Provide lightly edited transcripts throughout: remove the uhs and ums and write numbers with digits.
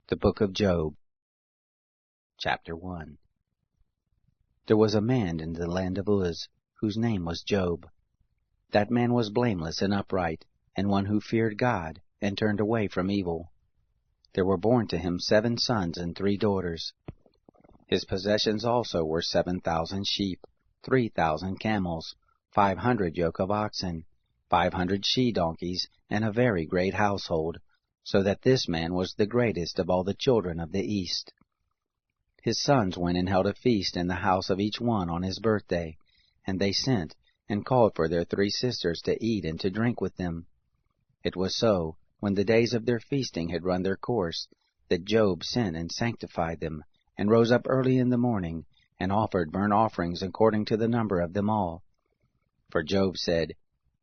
The Book of Job, Chapter 1. There was a man in the land of Uz, whose name was Job. That man was blameless and upright, and one who feared God, and turned away from evil. There were born to him 7 sons and 3 daughters. His possessions also were 7,000 sheep, 3,000 camels, 500 yoke of oxen, 500 she-donkeys, and a very great household, so that this man was the greatest of all the children of the East. His sons went and held a feast in the house of each one on his birthday, and they sent and called for their 3 sisters to eat and to drink with them. It was so, when the days of their feasting had run their course, that Job sent and sanctified them, and rose up early in the morning, and offered burnt offerings according to the number of them all. For Job said,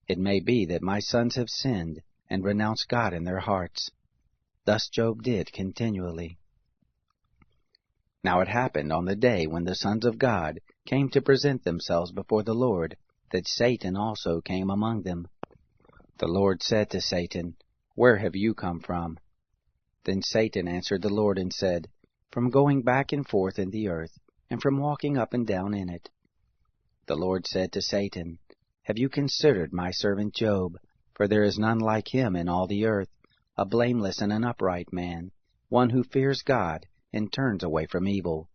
"It may be that my sons have sinned, and renounced God in their hearts." Thus Job did continually. Now it happened on the day when the sons of God came to present themselves before the Lord, that Satan also came among them. The Lord said to Satan, "Where have you come from?" Then Satan answered the Lord and said, "From going back and forth in the earth, and from walking up and down in it." The Lord said to Satan, "Have you considered my servant Job? For there is none like him in all the earth, a blameless and an upright man, one who fears God, and turns away from evil."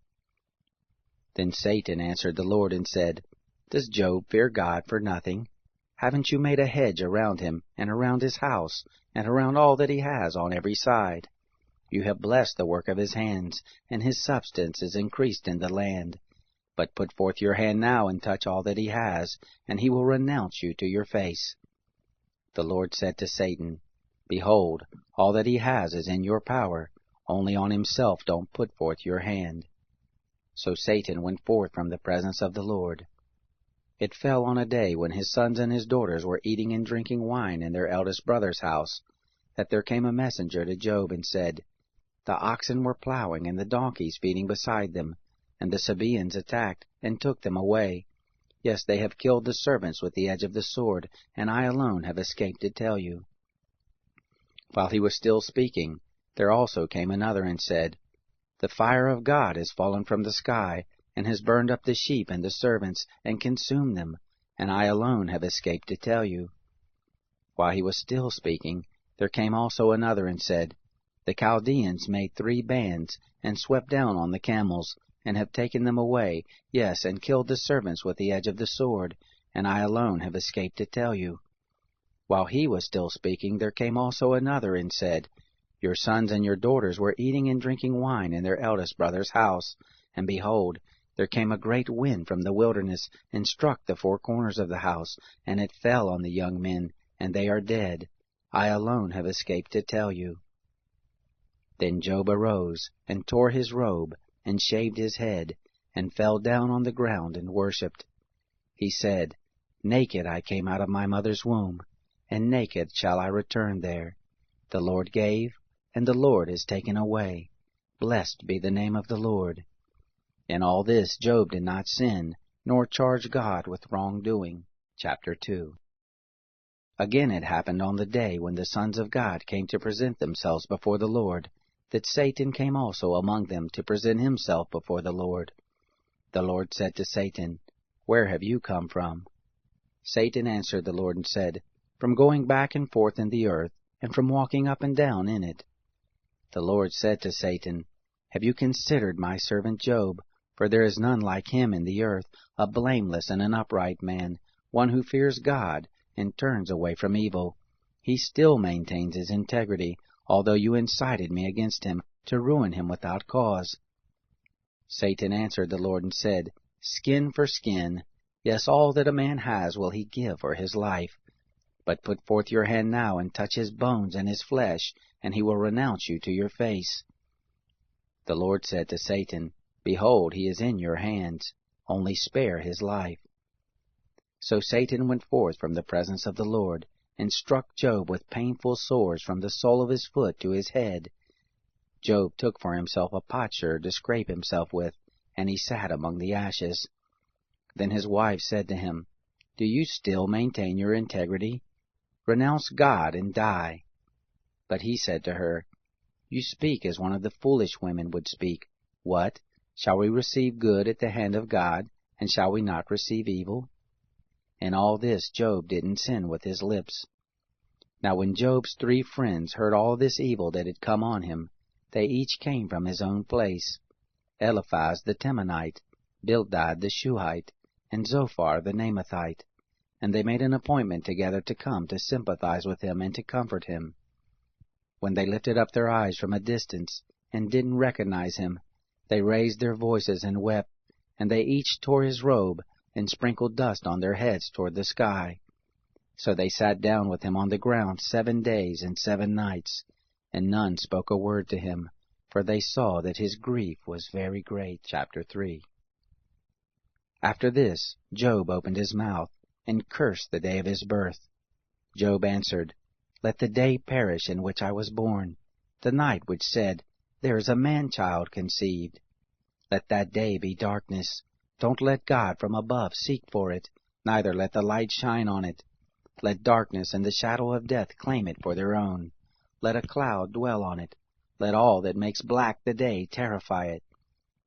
Then Satan answered the Lord and said, "Does Job fear God for nothing? Haven't you made a hedge around him, and around his house, and around all that he has on every side? You have blessed the work of his hands, and his substance is increased in the land. But put forth your hand now and touch all that he has, and he will renounce you to your face." The Lord said to Satan, "Behold, all that he has is in your power, only on himself don't put forth your hand." So Satan went forth from the presence of the Lord. It fell on a day when his sons and his daughters were eating and drinking wine in their eldest brother's house, that there came a messenger to Job and said, "The oxen were plowing and the donkeys feeding beside them, and the Sabaeans attacked and took them away. Yes, they have killed the servants with the edge of the sword, and I alone have escaped to tell you." While he was still speaking, there also came another and said, "The fire of God has fallen from the sky, and has burned up the sheep and the servants, and consumed them, and I alone have escaped to tell you." While he was still speaking, there came also another and said, "The Chaldeans made 3 bands, and swept down on the camels, and have taken them away, yes, and killed the servants with the edge of the sword, and I alone have escaped to tell you." While he was still speaking, there came also another and said, "Your sons and your daughters were eating and drinking wine in their eldest brother's house, and behold, there came a great wind from the wilderness, and struck the 4 corners of the house, and it fell on the young men, and they are dead. I alone have escaped to tell you." Then Job arose, and tore his robe, and shaved his head, and fell down on the ground and worshipped. He said, "Naked I came out of my mother's womb, and naked shall I return there. The Lord gave, and the Lord has taken away. Blessed be the name of the Lord." In all this Job did not sin, nor charge God with wrongdoing. Chapter 2. Again it happened on the day when the sons of God came to present themselves before the Lord, that Satan came also among them to present himself before the Lord. The Lord said to Satan, "Where have you come from?" Satan answered the Lord and said, "From going back and forth in the earth, and from walking up and down in it." The Lord said to Satan, "Have you considered my servant Job? For there is none like him in the earth, a blameless and an upright man, one who fears God, and turns away from evil. He still maintains his integrity, although you incited me against him, to ruin him without cause." Satan answered the Lord and said, "Skin for skin, yes, all that a man has will he give for his life. But put forth your hand now and touch his bones and his flesh, and he will renounce you to your face." The Lord said to Satan, "Behold, he is in your hands, only spare his life." So Satan went forth from the presence of the Lord, and struck Job with painful sores from the sole of his foot to his head. Job took for himself a potsherd to scrape himself with, and he sat among the ashes. Then his wife said to him, "Do you still maintain your integrity? Renounce God and die." But he said to her, You speak as one of the foolish women would speak. What? Shall we receive good at the hand of God, and shall we not receive evil? In all this Job didn't sin with his lips. Now when Job's 3 friends heard all this evil that had come on him, they each came from his own place. Eliphaz the Temanite, Bildad the Shuhite, and Zophar the Naamathite. And they made an appointment together to come to sympathize with him and to comfort him. When they lifted up their eyes from a distance, and didn't recognize him, they raised their voices and wept, and they each tore his robe, and sprinkled dust on their heads toward the sky. So they sat down with him on the ground 7 days and 7 nights, and none spoke a word to him, for they saw that his grief was very great. Chapter 3. After this, Job opened his mouth, and cursed the day of his birth. Job answered, Let the day perish in which I was born, the night which said, There is a man-child conceived. Let that day be darkness. Don't let God from above seek for it, neither let the light shine on it. Let darkness and the shadow of death claim it for their own. Let a cloud dwell on it. Let all that makes black the day terrify it.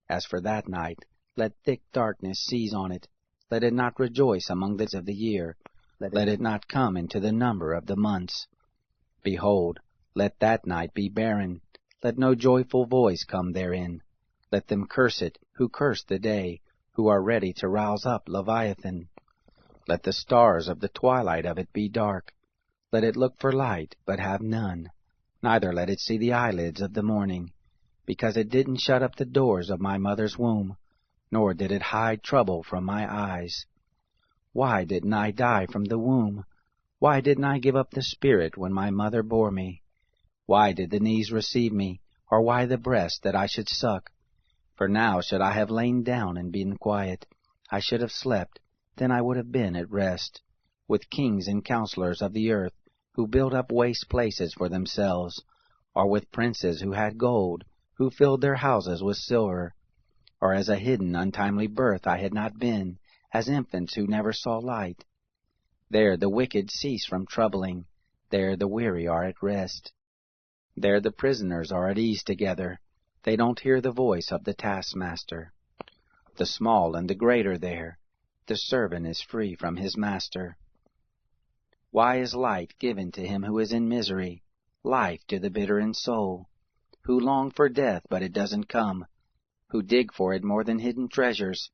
As for that night, let thick darkness seize on it. Let it not rejoice among the days of the year. Let it not come into the number of the months. Behold, let that night be barren. Let no joyful voice come therein. Let them curse it, who curse the day, who are ready to rouse up Leviathan. Let the stars of the twilight of it be dark. Let it look for light, but have none. Neither let it see the eyelids of the morning, because it didn't shut up the doors of my mother's womb, nor did it hide trouble from my eyes. Why didn't I die from the womb? Why didn't I give up the spirit when my mother bore me? Why did the knees receive me, or why the breast that I should suck? For now should I have lain down and been quiet. I should have slept, then I would have been at rest, with kings and counselors of the earth, who built up waste places for themselves, or with princes who had gold, who filled their houses with silver. Or as a hidden, untimely birth I had not been, as infants who never saw light. There the wicked cease from troubling, there the weary are at rest. There the prisoners are at ease together, they don't hear the voice of the taskmaster. The small and the great are there, the servant is free from his master. Why is light given to him who is in misery, life to the bitter in soul, who long for death but it doesn't come, who dig for it more than hidden treasures,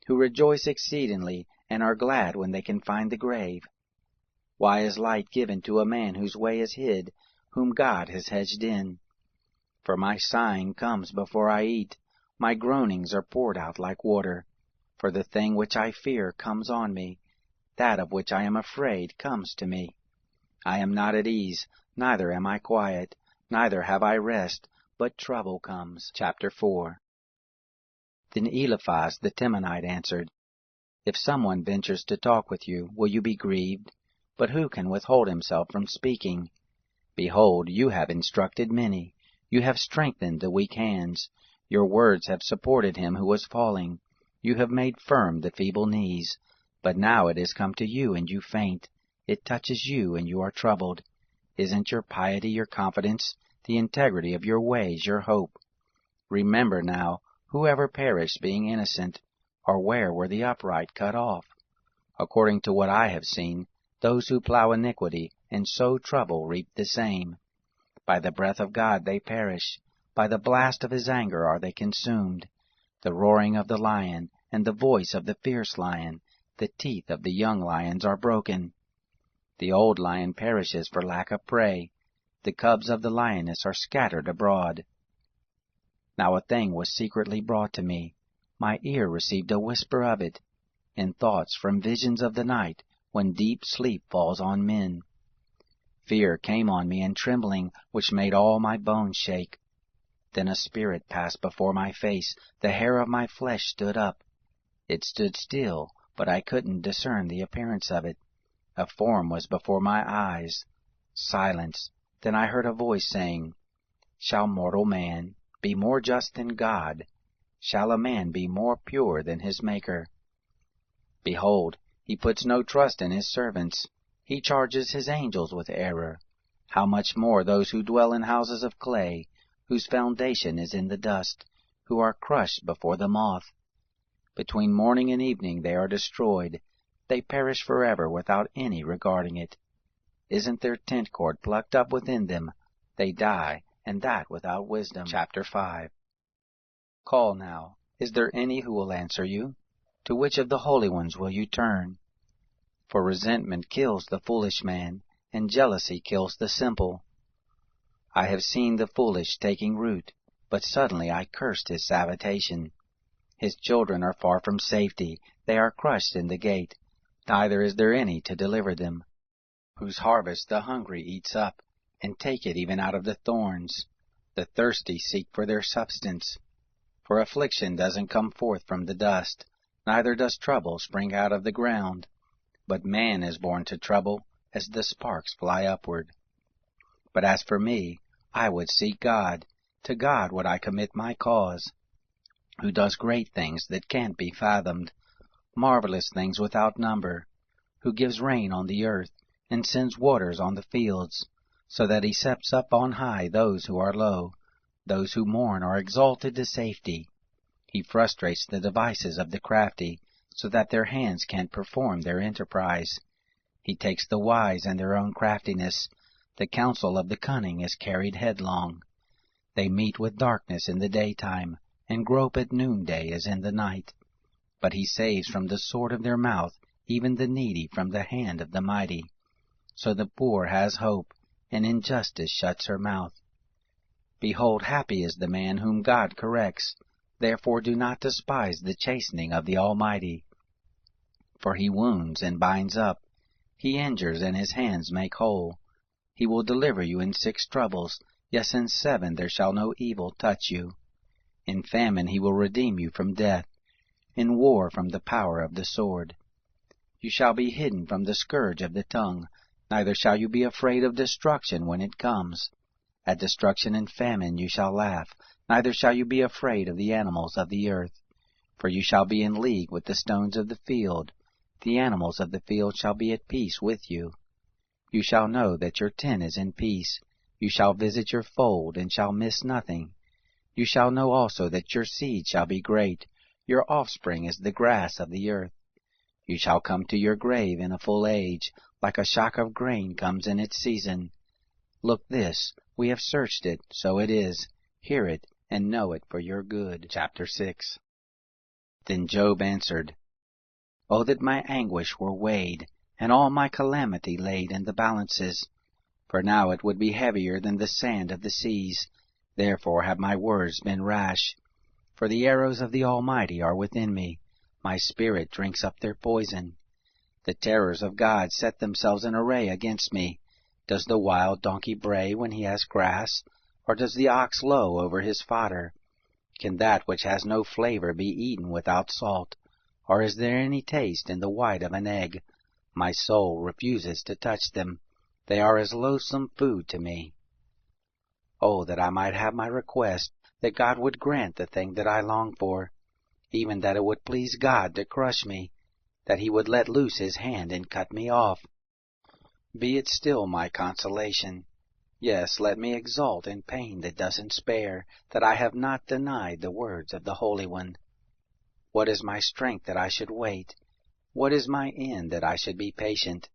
who rejoice exceedingly and are glad when they can find the grave? Why is light given to a man whose way is hid, whom God has hedged in? For my sighing comes before I eat, my groanings are poured out like water. For the thing which I fear comes on me, that of which I am afraid comes to me. I am not at ease, neither am I quiet, neither have I rest, but trouble comes. Chapter 4. Then Eliphaz the Temanite answered, If someone ventures to talk with you, will you be grieved? But who can withhold himself from speaking? Behold, you have instructed many. You have strengthened the weak hands. Your words have supported him who was falling. You have made firm the feeble knees. But now it has come to you, and you faint. It touches you, and you are troubled. Isn't your piety your confidence, the integrity of your ways your hope? Remember now, whoever perished being innocent, or where were the upright cut off? According to what I have seen, those who plow iniquity and sow trouble reap the same. By the breath of God they perish, by the blast of his anger are they consumed. The roaring of the lion, and the voice of the fierce lion, the teeth of the young lions are broken. The old lion perishes for lack of prey. The cubs of the lioness are scattered abroad. Now a thing was secretly brought to me. My ear received a whisper of it, in thoughts from visions of the night, when deep sleep falls on men. Fear came on me and trembling, which made all my bones shake. Then a spirit passed before my face, the hair of my flesh stood up. It stood still, but I couldn't discern the appearance of it. A form was before my eyes. Silence. Then I heard a voice saying, Shall mortal man be more just than God? Shall a man be more pure than his Maker? Behold, he puts no trust in his servants. He charges his angels with error. How much more those who dwell in houses of clay, whose foundation is in the dust, who are crushed before the moth. Between morning and evening they are destroyed. They perish forever without any regarding it. Isn't their tent cord plucked up within them? They die, and that without wisdom. Chapter 5. Call now. Is there any who will answer you? To which of the holy ones will you turn? For resentment kills the foolish man, and jealousy kills the simple. I have seen the foolish taking root, but suddenly I cursed his habitation. His children are far from safety, they are crushed in the gate, neither is there any to deliver them. Whose harvest the hungry eats up, and take it even out of the thorns. The thirsty seek for their substance. For affliction doesn't come forth from the dust, neither does trouble spring out of the ground. But man is born to trouble, as the sparks fly upward. But as for me, I would seek God. To God would I commit my cause, who does great things that can't be fathomed, marvelous things without number, who gives rain on the earth, and sends waters on the fields, so that he sets up on high those who are low. Those who mourn are exalted to safety. He frustrates the devices of the crafty, so that their hands can't perform their enterprise. He takes the wise and their own craftiness. The counsel of the cunning is carried headlong. They meet with darkness in the daytime, and grope at noonday as in the night. But he saves from the sword of their mouth even the needy from the hand of the mighty. So the poor has hope, and injustice shuts her mouth. Behold, happy is the man whom God corrects. Therefore do not despise the chastening of the Almighty. For he wounds and binds up, he injures and his hands make whole. He will deliver you in 6 troubles, yes, in 7 there shall no evil touch you. In famine he will redeem you from death, in war from the power of the sword. You shall be hidden from the scourge of the tongue, neither shall you be afraid of destruction when it comes. At destruction and famine you shall laugh, neither shall you be afraid of the animals of the earth. For you shall be in league with the stones of the field. The animals of the field shall be at peace with you. You shall know that your tent is in peace. You shall visit your fold, and shall miss nothing. You shall know also that your seed shall be great. Your offspring is the grass of the earth. You shall come to your grave in a full age, like a shock of grain comes in its season. Look this, we have searched it, so it is. Hear it, and know it for your good. Chapter 6. Then Job answered, O that my anguish were weighed, and all my calamity laid in the balances! For now it would be heavier than the sand of the seas. Therefore have my words been rash. For the arrows of the Almighty are within me. My spirit drinks up their poison. The terrors of God set themselves in array against me. Does the wild donkey bray when he has grass? Or does the ox low over his fodder? Can that which has no flavor be eaten without salt? Or is there any taste in the white of an egg? My soul refuses to touch them. They are as loathsome food to me. Oh, that I might have my request, that God would grant the thing that I long for, even that it would please God to crush me, that he would let loose his hand and cut me off. Be it still my consolation. Yes, let me exult in pain that doesn't spare, that I have not denied the words of the Holy One. What is my strength that I should wait? What is my end that I should be patient?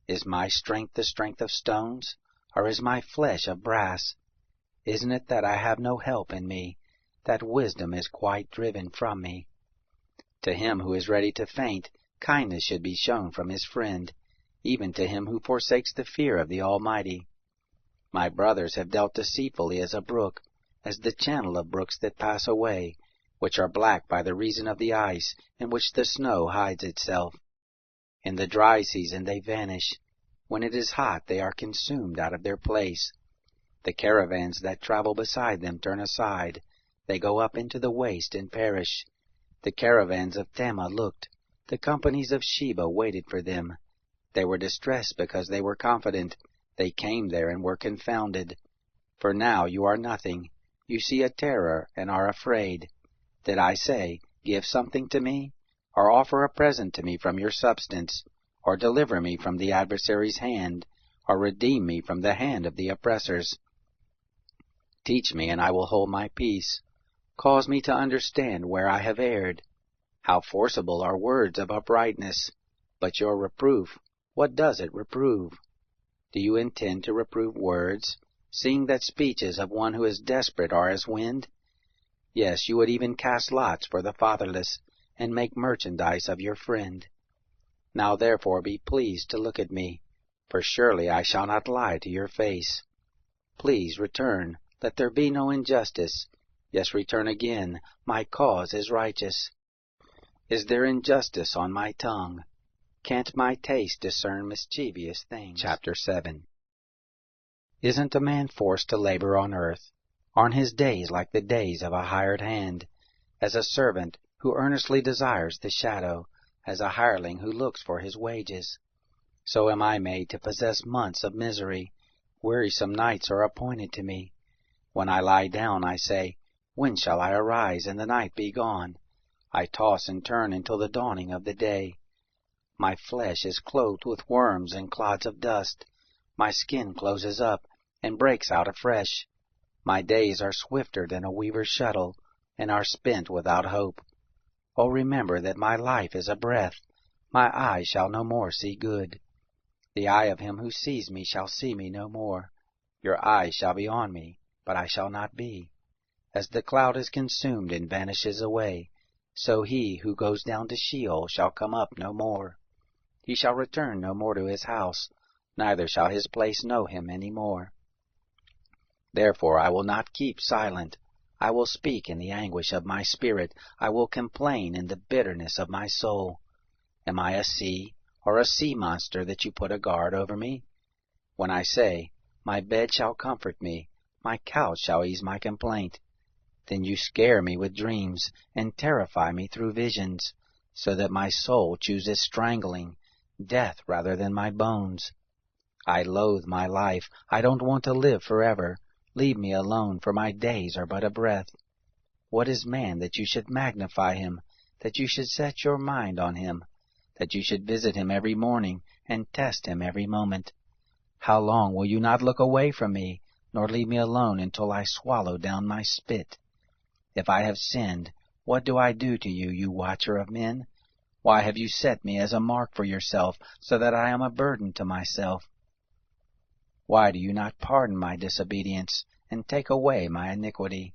Is my strength the strength of stones, or is my flesh of brass? Isn't it that I have no help in me, that wisdom is quite driven from me? To him who is ready to faint, kindness should be shown from his friend, even to him who forsakes the fear of the Almighty. My brothers have dealt deceitfully as a brook, as the channel of brooks that pass away, which are black by the reason of the ice, in which the snow hides itself. In the dry season they vanish. When it is hot they are consumed out of their place. The caravans that travel beside them turn aside. They go up into the waste and perish. The caravans of Tema looked. The companies of Sheba waited for them. They were distressed because they were confident. They came there and were confounded. For now you are nothing. You see a terror and are afraid. Did I say, give something to me? Or offer a present to me from your substance? Or deliver me from the adversary's hand? Or redeem me from the hand of the oppressors? Teach me, and I will hold my peace. Cause me to understand where I have erred. How forcible are words of uprightness! But your reproof, what does it reprove? Do you intend to reprove words, seeing that speeches of one who is desperate are as wind? Yes, you would even cast lots for the fatherless, and make merchandise of your friend. Now therefore be pleased to look at me, for surely I shall not lie to your face. Please return, let there be no injustice. Yes, return again, my cause is righteous. Is there injustice on my tongue? Can't my taste discern mischievous things? Chapter 7. Isn't a man forced to labor on earth? Aren't his days like the days of a hired hand? As a servant who earnestly desires the shadow, as a hireling who looks for his wages. So am I made to possess months of misery. Wearisome nights are appointed to me. When I lie down, I say, when shall I arise and the night be gone? I toss and turn until the dawning of the day. My flesh is clothed with worms and clods of dust. My skin closes up and breaks out afresh. My days are swifter than a weaver's shuttle, and are spent without hope. Oh, remember that my life is a breath. My eye shall no more see good. The eye of him who sees me shall see me no more. Your eyes shall be on me, but I shall not be. As the cloud is consumed and vanishes away, so he who goes down to Sheol shall come up no more. He shall return no more to his house, neither shall his place know him any more. Therefore I will not keep silent. I will speak in the anguish of my spirit. I will complain in the bitterness of my soul. Am I a sea, or a sea monster, that you put a guard over me? When I say, my bed shall comfort me, my couch shall ease my complaint, then you scare me with dreams, and terrify me through visions, so that my soul chooses strangling, death rather than my bones. I loathe my life. I don't want to live forever. Leave me alone, for my days are but a breath. What is man that you should magnify him, that you should set your mind on him, that you should visit him every morning, and test him every moment? How long will you not look away from me, nor leave me alone until I swallow down my spit? If I have sinned, what do I do to you, you watcher of men? Why have you set me as a mark for yourself, so that I am a burden to myself? Why do you not pardon my disobedience, and take away my iniquity?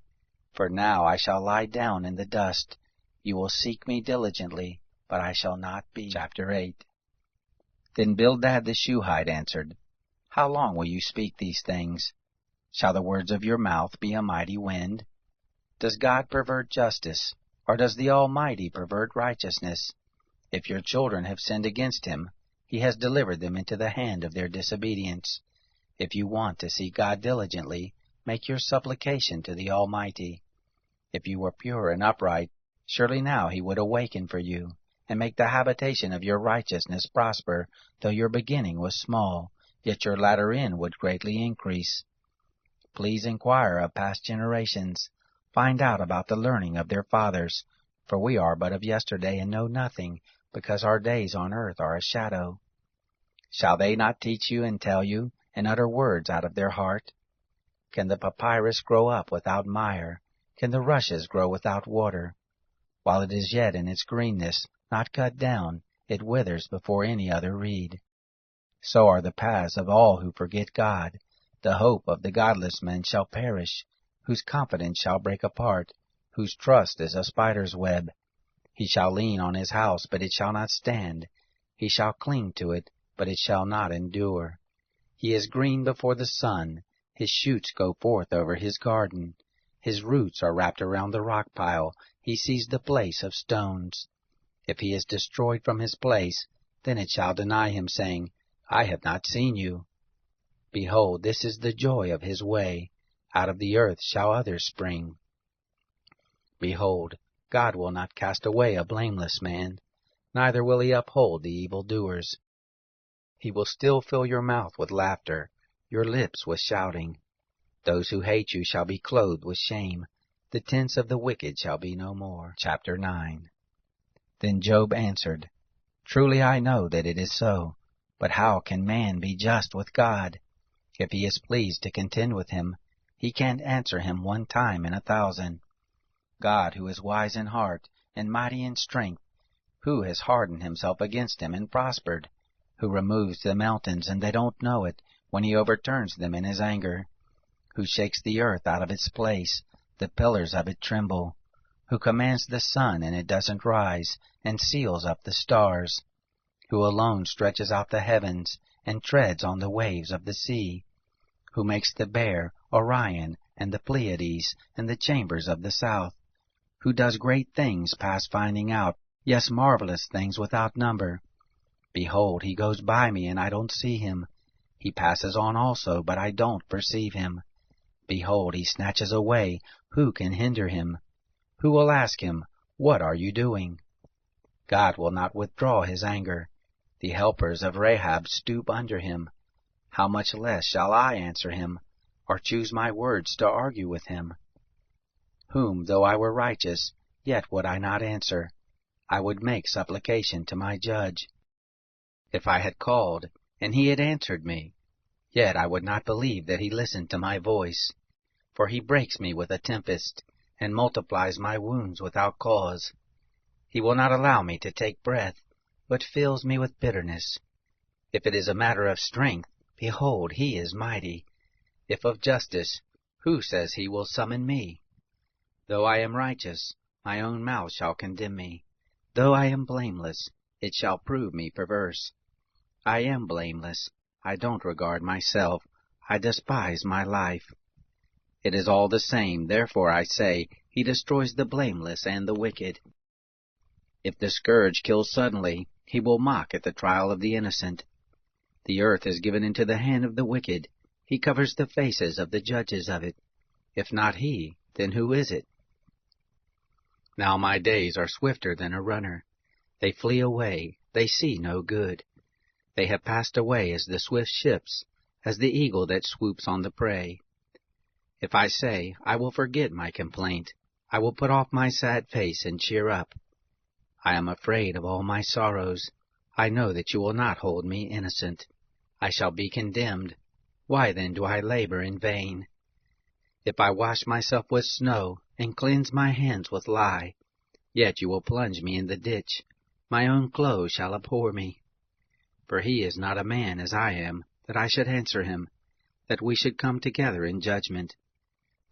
For now I shall lie down in the dust. You will seek me diligently, but I shall not be. Chapter 8. Then Bildad the Shuhite answered, How long will you speak these things? Shall the words of your mouth be a mighty wind? Does God pervert justice, or does the Almighty pervert righteousness? If your children have sinned against him, he has delivered them into the hand of their disobedience. If you want to seek God diligently, make your supplication to the Almighty. If you were pure and upright, surely now he would awaken for you, and make the habitation of your righteousness prosper, though your beginning was small, yet your latter end would greatly increase. Please inquire of past generations. Find out about the learning of their fathers, for we are but of yesterday and know nothing, because our days on earth are a shadow. Shall they not teach you and tell you, and utter words out of their heart? Can the papyrus grow up without mire? Can the rushes grow without water? While it is yet in its greenness, not cut down, it withers before any other reed. So are the paths of all who forget God. The hope of the godless man shall perish, whose confidence shall break apart, whose trust is a spider's web. He shall lean on his house, but it shall not stand. He shall cling to it, but it shall not endure. He is green before the sun. His shoots go forth over his garden. His roots are wrapped around the rock pile. He sees the place of stones. If he is destroyed from his place, then it shall deny him, saying, I have not seen you. Behold, this is the joy of his way. Out of the earth shall others spring. Behold, God will not cast away a blameless man, neither will he uphold the evildoers. He will still fill your mouth with laughter, your lips with shouting. Those who hate you shall be clothed with shame. The tents of the wicked shall be no more. Chapter 9. Then Job answered, Truly I know that it is so, but how can man be just with God? If he is pleased to contend with him, He can't answer him 1 time in 1,000. God, who is wise in heart and mighty in strength, who has hardened himself against him and prospered, who removes the mountains and they don't know it when he overturns them in his anger, who shakes the earth out of its place, the pillars of it tremble, who commands the sun and it doesn't rise, and seals up the stars, who alone stretches out the heavens and treads on the waves of the sea, who makes the Bear, Orion, and the Pleiades, and the chambers of the south, who does great things past finding out, yes, marvelous things without number. Behold, he goes by me, and I don't see him. He passes on also, but I don't perceive him. Behold, he snatches away. Who can hinder him? Who will ask him, What are you doing? God will not withdraw his anger. The helpers of Rahab stoop under him. How much less shall I answer him, or choose my words to argue with him? Whom, though I were righteous, yet would I not answer. I would make supplication to my judge. If I had called, and he had answered me, yet I would not believe that he listened to my voice. For he breaks me with a tempest, and multiplies my wounds without cause. He will not allow me to take breath, but fills me with bitterness. If it is a matter of strength, behold, he is mighty. If of justice, who says he will summon me? Though I am righteous, my own mouth shall condemn me. Though I am blameless, it shall prove me perverse. I am blameless. I don't regard myself. I despise my life. It is all the same, therefore I say, he destroys the blameless and the wicked. If the scourge kills suddenly, he will mock at the trial of the innocent. The earth is given into the hand of the wicked. He covers the faces of the judges of it. If not he, then who is it? Now my days are swifter than a runner. They flee away, they see no good. They have passed away as the swift ships, as the eagle that swoops on the prey. If I say, I will forget my complaint, I will put off my sad face and cheer up. I am afraid of all my sorrows. I know that you will not hold me innocent. I shall be condemned. Why then do I labor in vain? If I wash myself with snow, and cleanse my hands with lye, yet you will plunge me in the ditch. My own clothes shall abhor me. For he is not a man as I am, that I should answer him, that we should come together in judgment.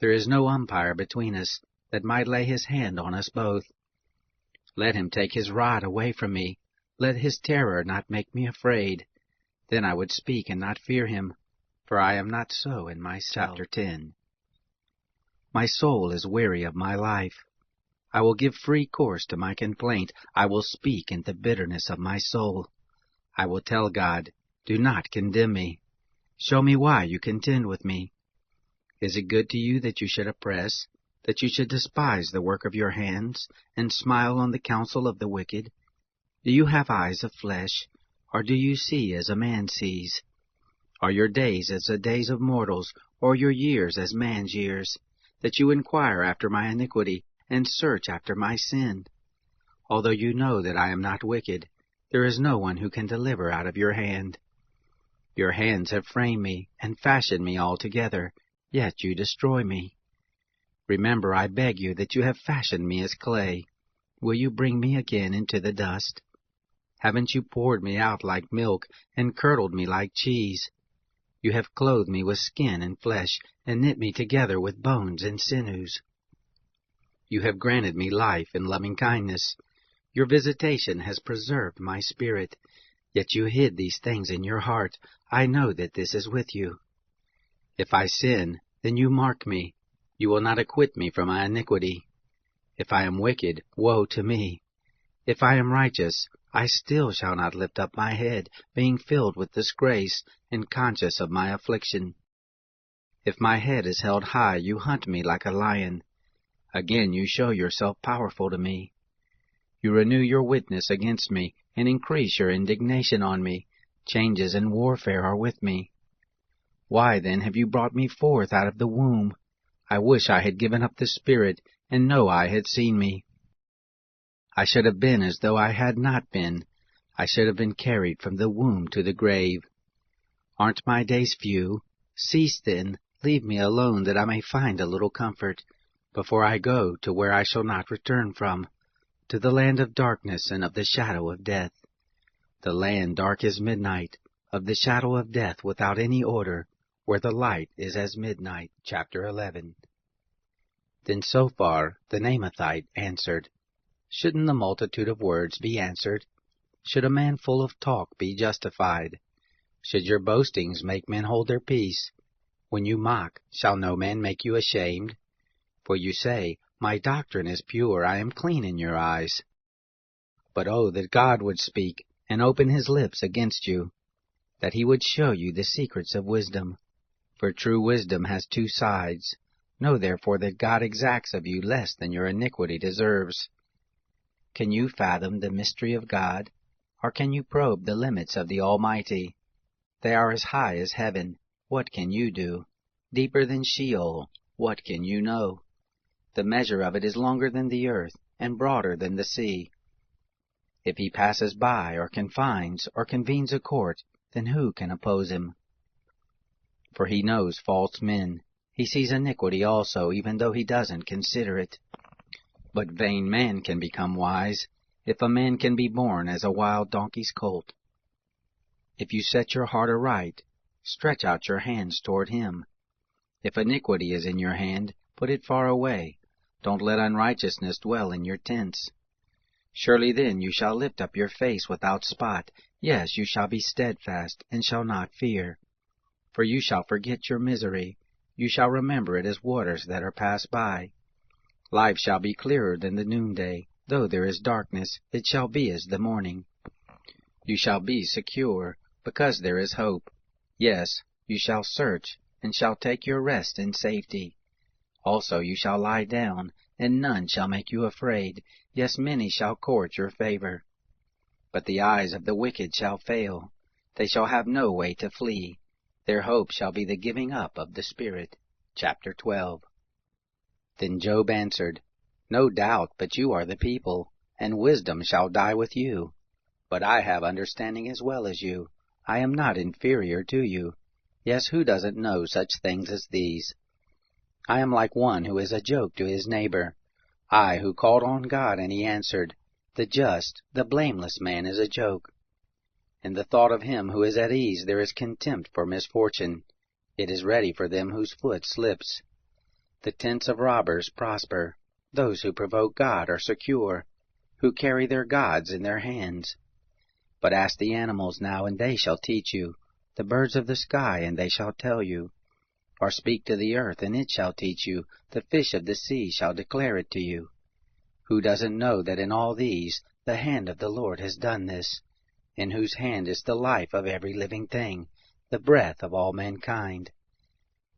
There is no umpire between us, that might lay his hand on us both. Let him take his rod away from me. Let his terror not make me afraid. Then I would speak and not fear him, for I am not so in myself. Chapter 10. My soul is weary of my life. I will give free course to my complaint. I will speak in the bitterness of my soul. I will tell God, Do not condemn me. Show me why you contend with me. Is it good to you that you should oppress, that you should despise the work of your hands, and smile on the counsel of the wicked? Do you have eyes of flesh, or do you see as a man sees? Are your days as the days of mortals, or your years as man's years, that you inquire after my iniquity, and search after my sin? Although you know that I am not wicked, there is no one who can deliver out of your hand. Your hands have framed me, and fashioned me altogether, yet you destroy me. Remember, I beg you, that you have fashioned me as clay. Will you bring me again into the dust? Haven't you poured me out like milk, and curdled me like cheese? You have clothed me with skin and flesh, and knit me together with bones and sinews. You have granted me life and loving kindness. Your visitation has preserved my spirit. Yet you hid these things in your heart. I know that this is with you. If I sin, then you mark me. You will not acquit me from my iniquity. If I am wicked, woe to me. If I am righteous, I still shall not lift up my head, being filled with disgrace, and conscious of my affliction. If my head is held high, you hunt me like a lion. Again you show yourself powerful to me. You renew your witness against me, and increase your indignation on me. Changes and warfare are with me. Why then have you brought me forth out of the womb? I wish I had given up the spirit, and no eye had seen me. I should have been as though I had not been. I should have been carried from the womb to the grave. Aren't my days few? Cease then, leave me alone, that I may find a little comfort, before I go to where I shall not return from, to the land of darkness and of the shadow of death. The land dark as midnight, of the shadow of death without any order, where the light is as midnight. Chapter 11. Then Sophar the Naamathite answered, Shouldn't the multitude of words be answered? Should a man full of talk be justified? Should your boastings make men hold their peace? When you mock, shall no man make you ashamed? For you say, My doctrine is pure, I am clean in your eyes. But oh, that God would speak, and open his lips against you, that he would show you the secrets of wisdom. For true wisdom has two sides. Know therefore that God exacts of you less than your iniquity deserves. Can you fathom the mystery of God? Or can you probe the limits of the Almighty? They are as high as heaven. What can you do? Deeper than Sheol. What can you know? The measure of it is longer than the earth, and broader than the sea. If he passes by, or confines, or convenes a court, then who can oppose him? For he knows false men. He sees iniquity also, even though he doesn't consider it. But vain man can become wise, if a man can be born as a wild donkey's colt. If you set your heart aright, stretch out your hands toward him. If iniquity is in your hand, put it far away. Don't let unrighteousness dwell in your tents. Surely then you shall lift up your face without spot. Yes, you shall be steadfast, and shall not fear. For you shall forget your misery. You shall remember it as waters that are passed by. Life shall be clearer than the noonday. Though there is darkness, it shall be as the morning. You shall be secure, because there is hope. Yes, you shall search, and shall take your rest in safety. Also you shall lie down, and none shall make you afraid. Yes, many shall court your favor. But the eyes of the wicked shall fail. They shall have no way to flee. Their hope shall be the giving up of the spirit. Chapter 12. Then Job answered, No doubt, but you are the people, and wisdom shall die with you. But I have understanding as well as you. I am not inferior to you. Yes, who doesn't know such things as these? I am like one who is a joke to his neighbor. I who called on God, and he answered, The just, the blameless man is a joke. In the thought of him who is at ease there is contempt for misfortune. It is ready for them whose foot slips. The tents of robbers prosper. Those who provoke God are secure, who carry their gods in their hands. But ask the animals now, and they shall teach you, the birds of the sky, and they shall tell you. Or speak to the earth, and it shall teach you, the fish of the sea shall declare it to you. Who doesn't know that in all these the hand of the Lord has done this, in whose hand is the life of every living thing, the breath of all mankind?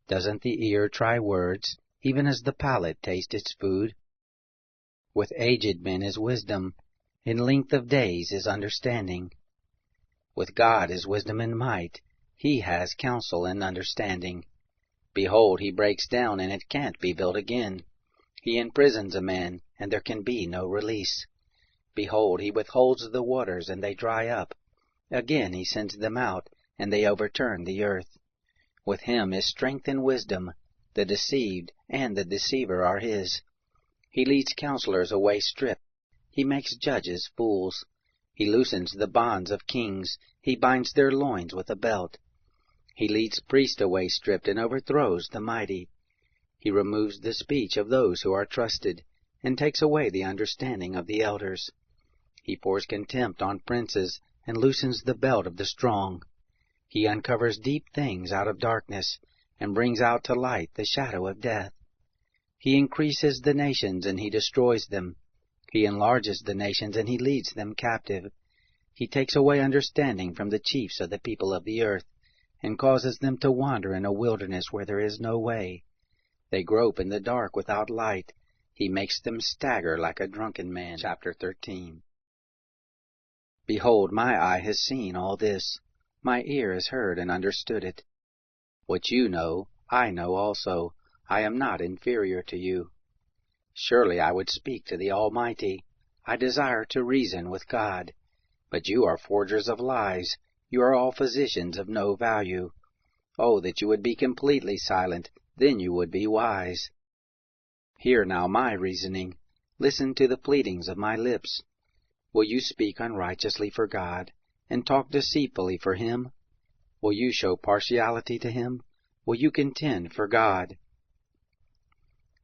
Doesn't the ear try words, even as the palate tastes its food? With aged men is wisdom, in length of days is understanding. With God is wisdom and might, he has counsel and understanding. Behold, he breaks down, and it can't be built again. He imprisons a man, and there can be no release. Behold, he withholds the waters, and they dry up. Again he sends them out, and they overturn the earth. With him is strength and wisdom. The deceived and the deceiver are his. He leads counselors away stripped. He makes judges fools. He loosens the bonds of kings. He binds their loins with a belt. He leads priests away stripped, and overthrows the mighty. He removes the speech of those who are trusted, and takes away the understanding of the elders. He pours contempt on princes, and loosens the belt of the strong. He uncovers deep things out of darkness, and brings out to light the shadow of death. He increases the nations, and he destroys them. He enlarges the nations, and he leads them captive. He takes away understanding from the chiefs of the people of the earth, and causes them to wander in a wilderness where there is no way. They grope in the dark without light. He makes them stagger like a drunken man. Chapter 13. Behold, my eye has seen all this. My ear has heard and understood it. What you know, I know also. I am not inferior to you. Surely I would speak to the Almighty. I desire to reason with God. But you are forgers of lies. You are all physicians of no value. Oh, that you would be completely silent, then you would be wise. Hear now my reasoning. Listen to the pleadings of my lips. Will you speak unrighteously for God, and talk deceitfully for Him? Will you show partiality to Him? Will you contend for God?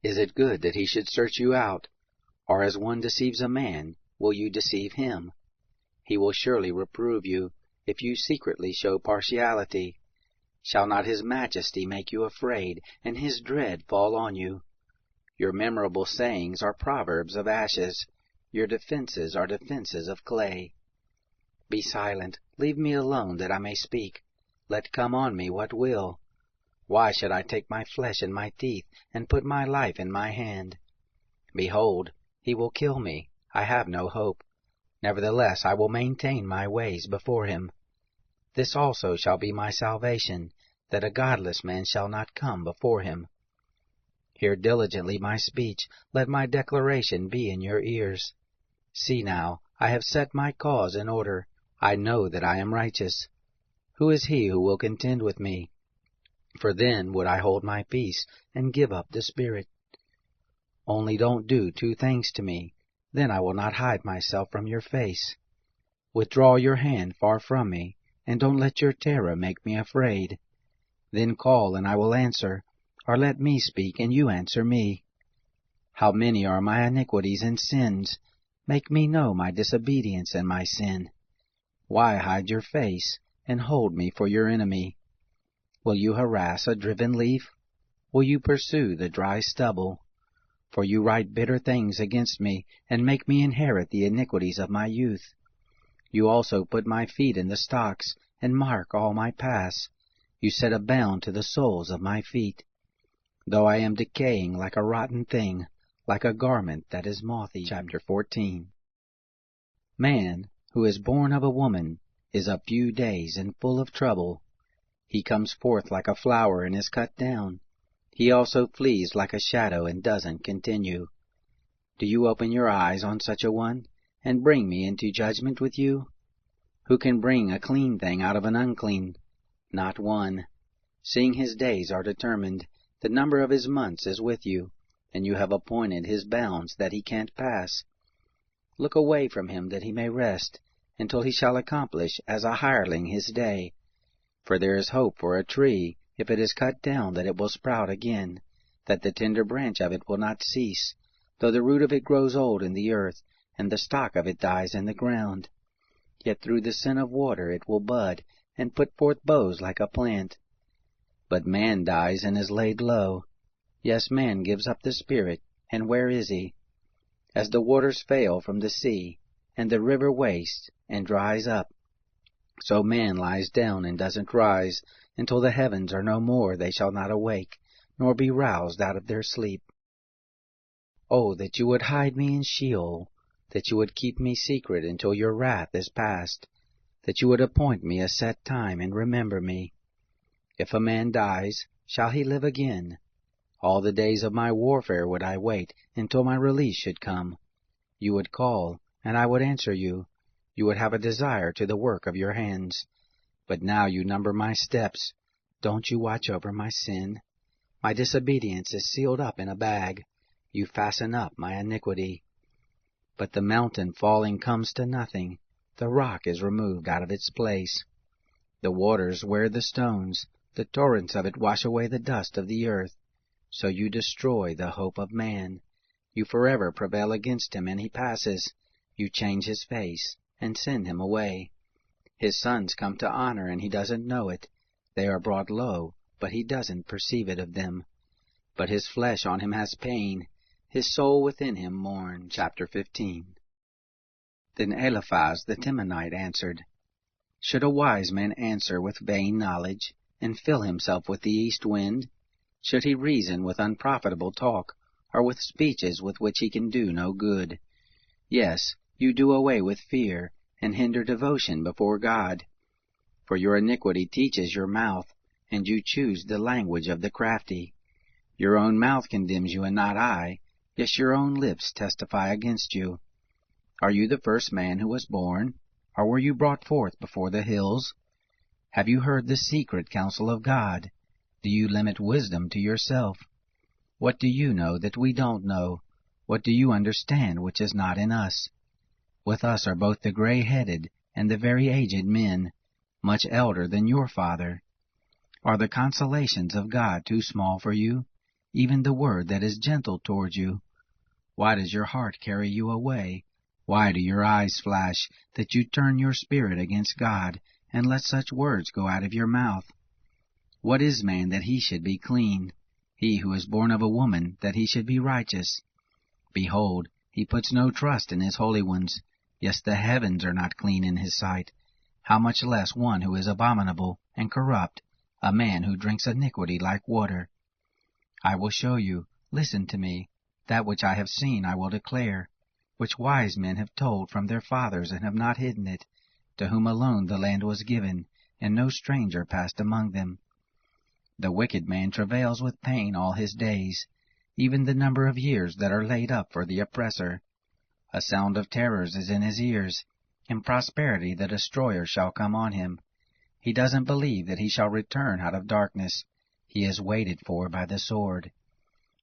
Is it good that He should search you out? Or as one deceives a man, will you deceive Him? He will surely reprove you, if you secretly show partiality. Shall not His majesty make you afraid, and His dread fall on you? Your memorable sayings are proverbs of ashes. Your defenses are defenses of clay. Be silent, leave me alone, that I may speak. Let come on me what will. Why should I take my flesh in my teeth, and put my life in my hand? Behold, He will kill me. I have no hope. Nevertheless I will maintain my ways before Him. This also shall be my salvation, that a godless man shall not come before Him. Hear diligently my speech, let my declaration be in your ears. See now, I have set my cause in order. I know that I am righteous. Who is he who will contend with me? For then would I hold my peace, and give up the spirit. Only don't do two things to me, then I will not hide myself from your face. Withdraw your hand far from me, and don't let your terror make me afraid. Then call, and I will answer, or let me speak, and you answer me. How many are my iniquities and sins? Make me know my disobedience and my sin. Why hide your face, and hold me for your enemy? Will you harass a driven leaf? Will you pursue the dry stubble? For you write bitter things against me, and make me inherit the iniquities of my youth. You also put my feet in the stocks, and mark all my paths. You set a bound to the soles of my feet. Though I am decaying like a rotten thing, like a garment that is moth-eaten. Chapter 14. Man, who is born of a woman, is a few days and full of trouble. He comes forth like a flower and is cut down. He also flees like a shadow and doesn't continue. Do you open your eyes on such a one, and bring me into judgment with you? Who can bring a clean thing out of an unclean? Not one. Seeing his days are determined, the number of his months is with you, and you have appointed his bounds that he can't pass. Look away from him that he may rest, until he shall accomplish as a hireling his day. For there is hope for a tree, if it is cut down, that it will sprout again, that the tender branch of it will not cease, though the root of it grows old in the earth, and the stock of it dies in the ground. Yet through the sin of water it will bud, and put forth boughs like a plant. But man dies and is laid low. Yes, man gives up the spirit, and where is he? As the waters fail from the sea, and the river wastes and dries up, so man lies down and doesn't rise, until the heavens are no more. They shall not awake, nor be roused out of their sleep. Oh, that you would hide me in Sheol, that you would keep me secret until your wrath is past, that you would appoint me a set time and remember me. If a man dies, shall he live again? All the days of my warfare would I wait until my release should come. You would call, and I would answer you. You would have a desire to the work of your hands. But now you number my steps. Don't you watch over my sin? My disobedience is sealed up in a bag. You fasten up my iniquity. But the mountain falling comes to nothing. The rock is removed out of its place. The waters wear the stones. The torrents of it wash away the dust of the earth. So you destroy the hope of man. You forever prevail against him, and he passes. You change his face, and send him away. His sons come to honor, and he doesn't know it. They are brought low, but he doesn't perceive it of them. But his flesh on him has pain. His soul within him mourns. Chapter 15. Then Eliphaz the Temanite answered, Should a wise man answer with vain knowledge, and fill himself with the east wind? Should he reason with unprofitable talk, or with speeches with which he can do no good? Yes, you do away with fear, and hinder devotion before God. For your iniquity teaches your mouth, and you choose the language of the crafty. Your own mouth condemns you, and not I. Yes, your own lips testify against you. Are you the first man who was born, or were you brought forth before the hills? Have you heard the secret counsel of God? Do you limit wisdom to yourself? What do you know that we don't know? What do you understand which is not in us? With us are both the gray-headed and the very aged men, much elder than your father. Are the consolations of God too small for you, even the word that is gentle towards you? Why does your heart carry you away? Why do your eyes flash, that you turn your spirit against God, and let such words go out of your mouth? What is man that he should be clean? He who is born of a woman, that he should be righteous? Behold, he puts no trust in his holy ones. Yes, the heavens are not clean in his sight. How much less one who is abominable and corrupt, a man who drinks iniquity like water? I will show you, listen to me, that which I have seen I will declare, which wise men have told from their fathers and have not hidden it, to whom alone the land was given, and no stranger passed among them. The wicked man travails with pain all his days, even the number of years that are laid up for the oppressor. A sound of terrors is in his ears. In prosperity the destroyer shall come on him. He doesn't believe that he shall return out of darkness. He is waited for by the sword.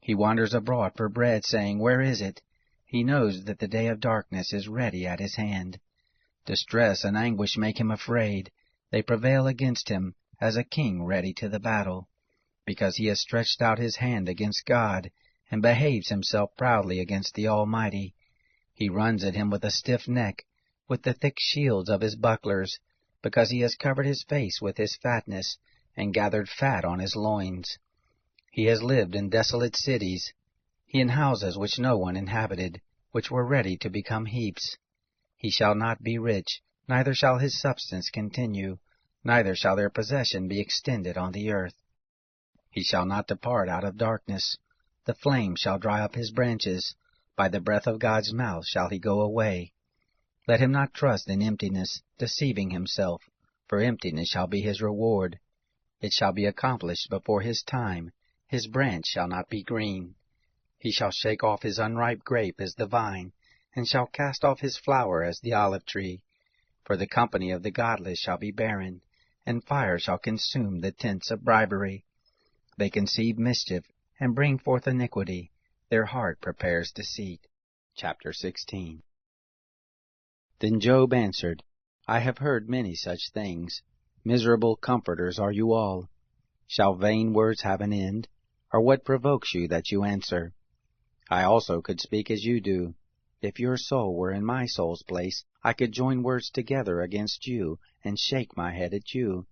He wanders abroad for bread, saying, Where is it? He knows that the day of darkness is ready at his hand. Distress and anguish make him afraid. They prevail against him, as a king ready to the battle, because he has stretched out his hand against God, and behaves himself proudly against the Almighty. He runs at him with a stiff neck, with the thick shields of his bucklers, because he has covered his face with his fatness, and gathered fat on his loins. He has lived in desolate cities, he in houses which no one inhabited, which were ready to become heaps. He shall not be rich, neither shall his substance continue, neither shall their possession be extended on the earth. He shall not depart out of darkness. The flame shall dry up his branches. By the breath of God's mouth shall he go away. Let him not trust in emptiness, deceiving himself, for emptiness shall be his reward. It shall be accomplished before his time. His branch shall not be green. He shall shake off his unripe grape as the vine, and shall cast off his flower as the olive tree. For the company of the godless shall be barren, and fire shall consume the tents of bribery. They conceive mischief, and bring forth iniquity. Their heart prepares deceit. Chapter 16. Then Job answered, I have heard many such things. Miserable comforters are you all. Shall vain words have an end? Or what provokes you that you answer? I also could speak as you do. If your soul were in my soul's place, I could join words together against you, and shake my head at you.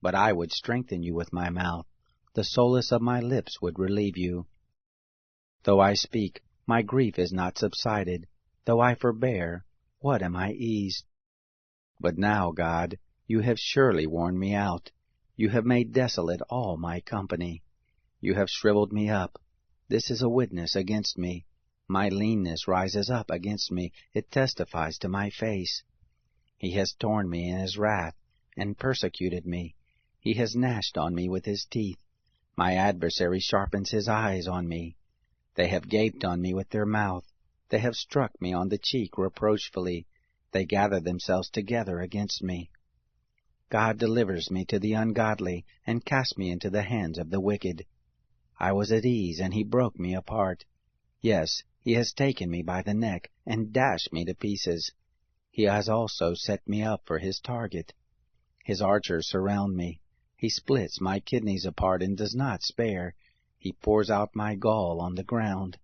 But I would strengthen you with my mouth. The solace of my lips would relieve you. Though I speak, my grief is not subsided. Though I forbear, what am I eased? But now, God, you have surely worn me out. You have made desolate all my company. You have shriveled me up. This is a witness against me. My leanness rises up against me. It testifies to my face. He has torn me in his wrath, and persecuted me. He has gnashed on me with his teeth. My adversary sharpens his eyes on me. They have gaped on me with their mouth. They have struck me on the cheek reproachfully. They gather themselves together against me. God delivers me to the ungodly, and casts me into the hands of the wicked. I was at ease, and he broke me apart. Yes, he has taken me by the neck, and dashed me to pieces. He has also set me up for his target. His archers surround me. He splits my kidneys apart and does not spare. He pours out my gall on the ground.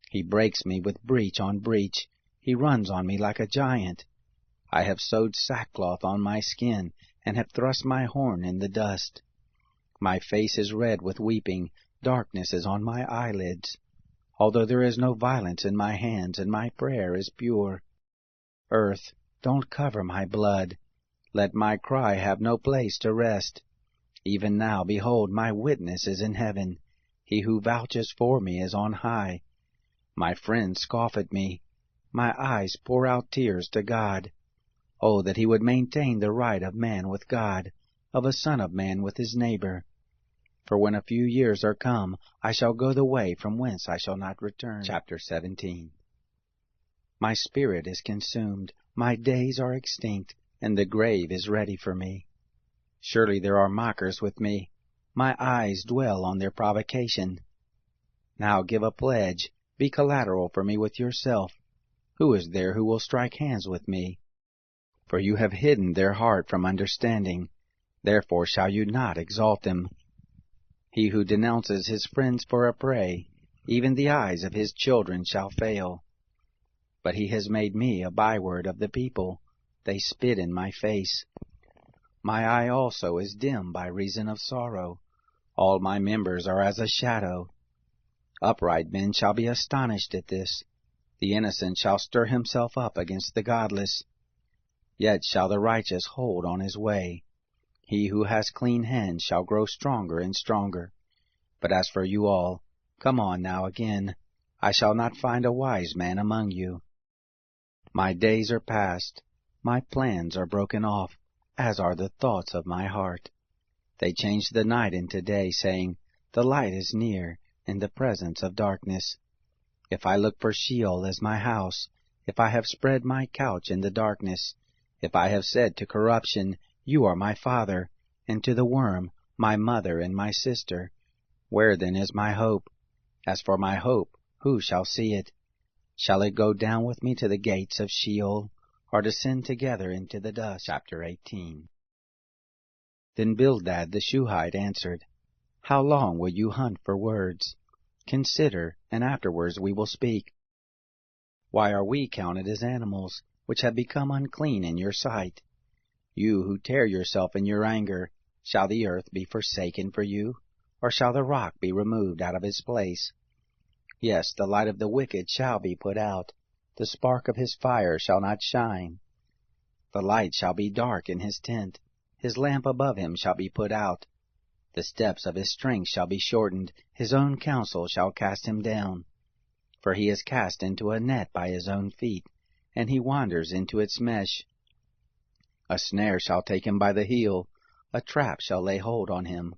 He breaks me with breach on breach. He runs on me like a giant. I have sewed sackcloth on my skin, and have thrust my horn in the dust. My face is red with weeping. Darkness is on my eyelids. Although there is no violence in my hands, and my prayer is pure. Earth, don't cover my blood. Let my cry have no place to rest. Even now, behold, my witness is in heaven. He who vouches for me is on high. My friends scoff at me. My eyes pour out tears to God. Oh, that he would maintain the right of man with God, of a son of man with his neighbor. For when a few years are come, I shall go the way from whence I shall not return. Chapter 17. My spirit is consumed, my days are extinct, and the grave is ready for me. Surely there are mockers with me. My eyes dwell on their provocation. Now give a pledge, be collateral for me with yourself. Who is there who will strike hands with me? For you have hidden their heart from understanding, therefore shall you not exalt them. He who denounces his friends for a prey, even the eyes of his children shall fail. But he has made me a byword of the people. They spit in my face. My eye also is dim by reason of sorrow. All my members are as a shadow. Upright men shall be astonished at this. The innocent shall stir himself up against the godless. Yet shall the righteous hold on his way. He who has clean hands shall grow stronger and stronger. But as for you all, come on now again. I shall not find a wise man among you. My days are past. My plans are broken off, as are the thoughts of my heart. They change the night into day, saying, the light is near, in the presence of darkness. If I look for Sheol as my house, if I have spread my couch in the darkness, if I have said to corruption, you are my father, and to the worm, my mother and my sister, where then is my hope? As for my hope, who shall see it? Shall it go down with me to the gates of Sheol, or descend together into the dust? Chapter 18. Then Bildad the Shuhite answered, How long will you hunt for words? Consider, and afterwards we will speak. Why are we counted as animals, which have become unclean in your sight? You who tear yourself in your anger, shall the earth be forsaken for you? Or shall the rock be removed out of its place? Yes, the light of the wicked shall be put out. The spark of his fire shall not shine. The light shall be dark in his tent. His lamp above him shall be put out. The steps of his strength shall be shortened. His own counsel shall cast him down. For he is cast into a net by his own feet, and he wanders into its mesh. A snare shall take him by the heel. A trap shall lay hold on him.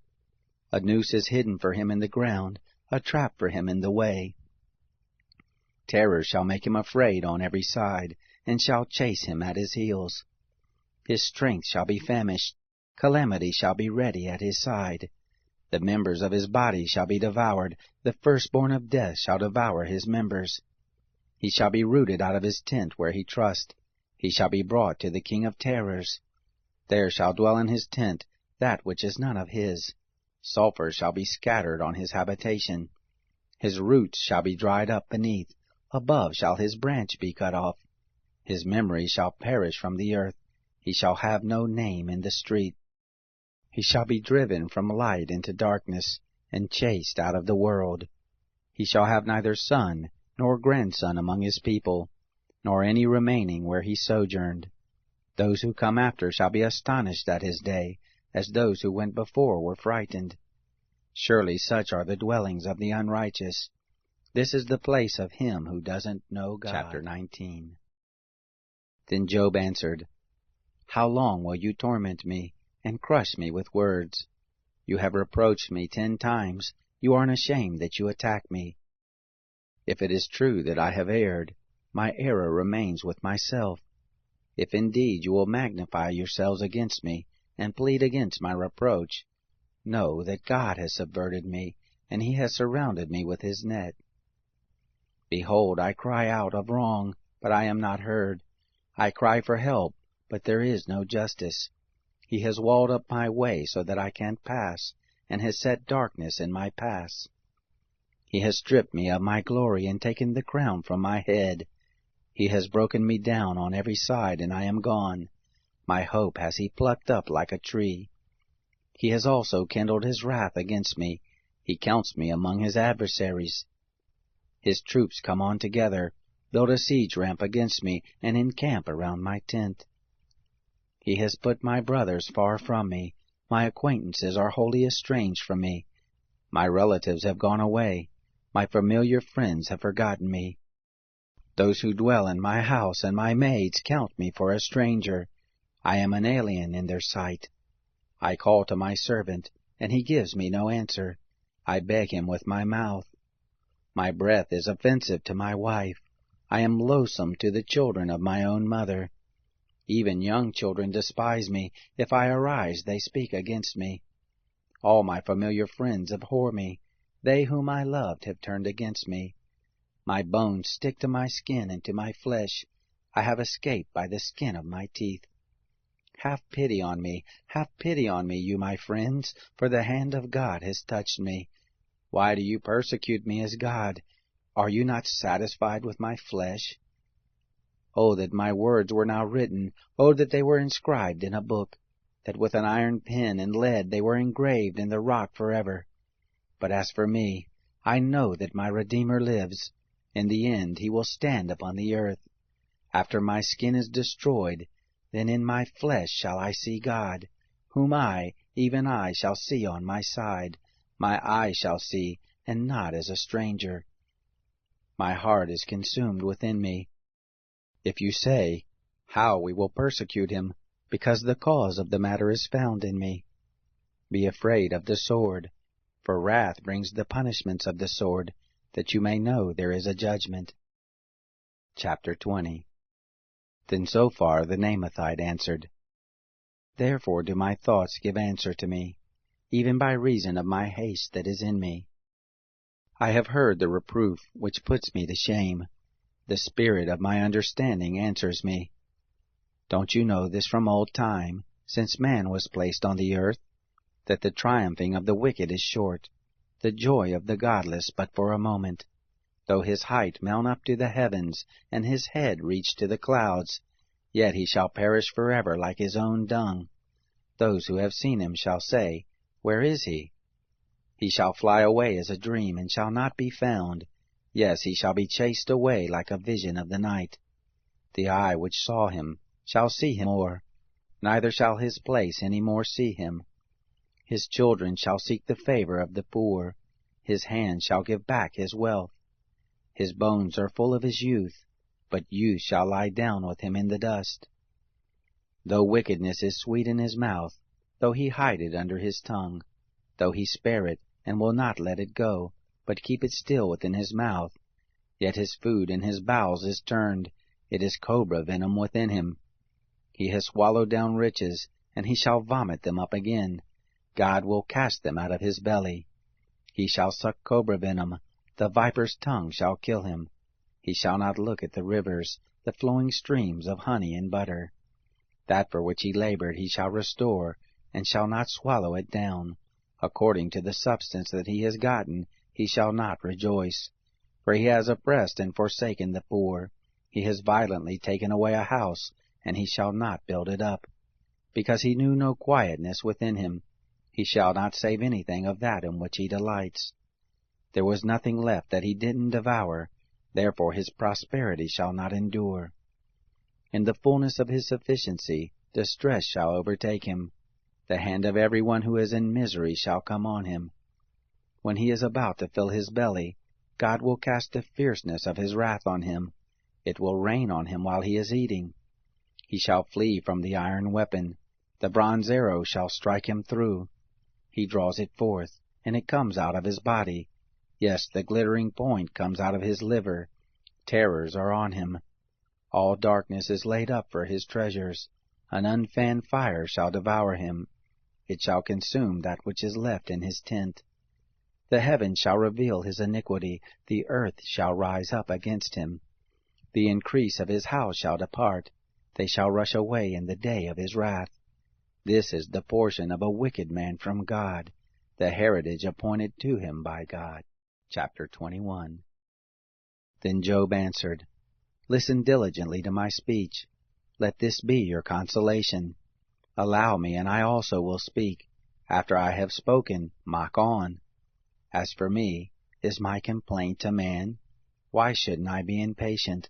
A noose is hidden for him in the ground, a trap for him in the way. Terror shall make him afraid on every side, and shall chase him at his heels. His strength shall be famished, calamity shall be ready at his side. The members of his body shall be devoured, the firstborn of death shall devour his members. He shall be rooted out of his tent where he trust. He shall be brought to the king of terrors. There shall dwell in his tent that which is none of his. Sulphur shall be scattered on his habitation. His roots shall be dried up beneath. Above shall his branch be cut off. His memory shall perish from the earth. He shall have no name in the street. He shall be driven from light into darkness, and chased out of the world. He shall have neither son nor grandson among his people, nor any remaining where he sojourned. Those who come after shall be astonished at his day, as those who went before were frightened. Surely such are the dwellings of the unrighteous. This is the place of him who doesn't know God. Chapter 19. Then Job answered, How long will you torment me, and crush me with words? You have reproached me 10 times. You are unashamed that you attack me. If it is true that I have erred, my error remains with myself. If indeed you will magnify yourselves against me, and plead against my reproach, know that God has subverted me, and he has surrounded me with his net. Behold, I cry out of wrong, but I am not heard. I cry for help, but there is no justice. He has walled up my way so that I can't pass, and has set darkness in my paths. He has stripped me of my glory and taken the crown from my head. He has broken me down on every side, and I am gone. My hope has he plucked up like a tree. He has also kindled his wrath against me. He counts me among his adversaries. His troops come on together, build a siege ramp against me, and encamp around my tent. He has put my brothers far from me. My acquaintances are wholly estranged from me. My relatives have gone away. My familiar friends have forgotten me. Those who dwell in my house and my maids count me for a stranger. I am an alien in their sight. I call to my servant, and he gives me no answer. I beg him with my mouth. My breath is offensive to my wife. I am loathsome to the children of my own mother. Even young children despise me. If I arise, they speak against me. All my familiar friends abhor me. They whom I loved have turned against me. My bones stick to my skin and to my flesh. I have escaped by the skin of my teeth. Have pity on me, you my friends, for the hand of God has touched me. Why do you persecute me as God? Are you not satisfied with my flesh? Oh, that my words were now written! Oh, that they were inscribed in a book! That with an iron pen and lead they were engraved in the rock forever! But as for me, I know that my Redeemer lives. In the end he will stand upon the earth. After my skin is destroyed, then in my flesh shall I see God, whom I, even I, shall see on my side. My eye shall see, and not as a stranger. My heart is consumed within me. If you say, How we will persecute him, because the cause of the matter is found in me. Be afraid of the sword, for wrath brings the punishments of the sword, that you may know there is a judgment. Chapter 20. Then Zophar the Naamathite answered, Therefore do my thoughts give answer to me, even by reason of my haste that is in me. I have heard the reproof which puts me to shame. The spirit of my understanding answers me. Don't you know this from old time, since man was placed on the earth, that the triumphing of the wicked is short, the joy of the godless but for a moment? Though his height mount up to the heavens, and his head reach to the clouds, yet he shall perish forever like his own dung. Those who have seen him shall say, Where is he? He shall fly away as a dream, and shall not be found. Yes, he shall be chased away like a vision of the night. The eye which saw him shall see him more, neither shall his place any more see him. His children shall seek the favor of the poor. His hand shall give back his wealth. His bones are full of his youth, but youth shall lie down with him in the dust. Though wickedness is sweet in his mouth, though he hide it under his tongue, though he spare it, and will not let it go, but keep it still within his mouth, yet his food in his bowels is turned, it is cobra venom within him. He has swallowed down riches, and he shall vomit them up again. God will cast them out of his belly. He shall suck cobra venom, the viper's tongue shall kill him. He shall not look at the rivers, the flowing streams of honey and butter. That for which he labored he shall restore, and shall not swallow it down. According to the substance that he has gotten, he shall not rejoice. For he has oppressed and forsaken the poor. He has violently taken away a house, and he shall not build it up. Because he knew no quietness within him, he shall not save anything of that in which he delights. There was nothing left that he didn't devour, therefore his prosperity shall not endure. In the fullness of his sufficiency, distress shall overtake him. The hand of everyone who is in misery shall come on him. When he is about to fill his belly, God will cast the fierceness of his wrath on him. It will rain on him while he is eating. He shall flee from the iron weapon. The bronze arrow shall strike him through. He draws it forth, and it comes out of his body. Yes, the glittering point comes out of his liver. Terrors are on him. All darkness is laid up for his treasures. An unfanned fire shall devour him. It shall consume that which is left in his tent. The heavens shall reveal his iniquity. The earth shall rise up against him. The increase of his house shall depart. They shall rush away in the day of his wrath. This is the portion of a wicked man from God, the heritage appointed to him by God. Chapter 21. Then Job answered, Listen diligently to my speech. Let this be your consolation. Allow me, and I also will speak. After I have spoken, mock on. As for me, is my complaint to man? Why shouldn't I be impatient?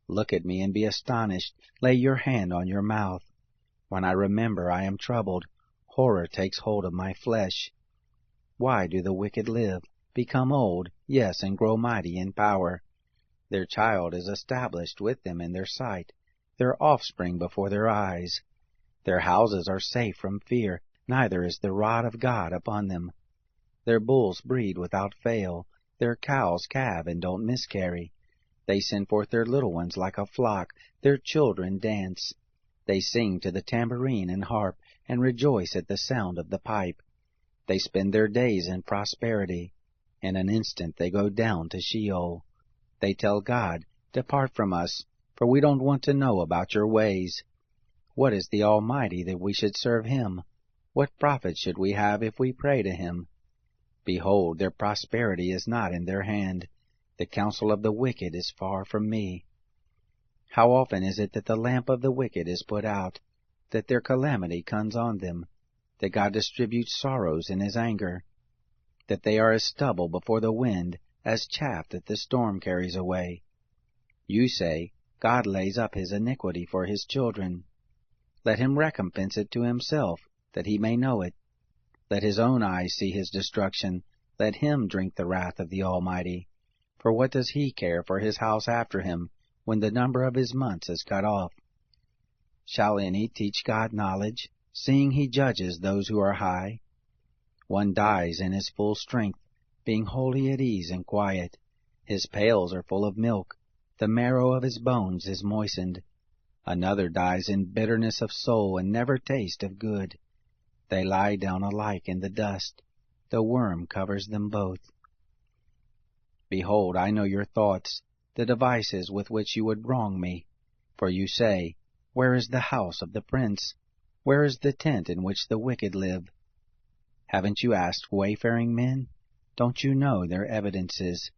Look at me and be astonished. Lay your hand on your mouth. When I remember I am troubled, horror takes hold of my flesh. Why do the wicked live, become old, yes, and grow mighty in power? Their child is established with them in their sight, their offspring before their eyes. Their houses are safe from fear, neither is the rod of God upon them. Their bulls breed without fail, their cows calve and don't miscarry. They send forth their little ones like a flock, their children dance. They sing to the tambourine and harp, and rejoice at the sound of the pipe. They spend their days in prosperity. In an instant they go down to Sheol. They tell God, "Depart from us, for we don't want to know about your ways." What is the Almighty that we should serve him? What profit should we have if we pray to him? Behold, their prosperity is not in their hand. The counsel of the wicked is far from me. How often is it that the lamp of the wicked is put out, that their calamity comes on them, that God distributes sorrows in his anger, that they are as stubble before the wind, as chaff that the storm carries away. You say, God lays up his iniquity for his children. Let him recompense it to himself, that he may know it. Let his own eyes see his destruction. Let him drink the wrath of the Almighty. For what does he care for his house after him, when the number of his months is cut off? Shall any teach God knowledge, seeing he judges those who are high? One dies in his full strength, being wholly at ease and quiet. His pails are full of milk, the marrow of his bones is moistened. Another dies in bitterness of soul, and never taste of good. They lie down alike in the dust. The worm covers them both. Behold, I know your thoughts, the devices with which you would wrong me. For you say, Where is the house of the prince? Where is the tent in which the wicked live? Haven't you asked wayfaring men? Don't you know their evidences,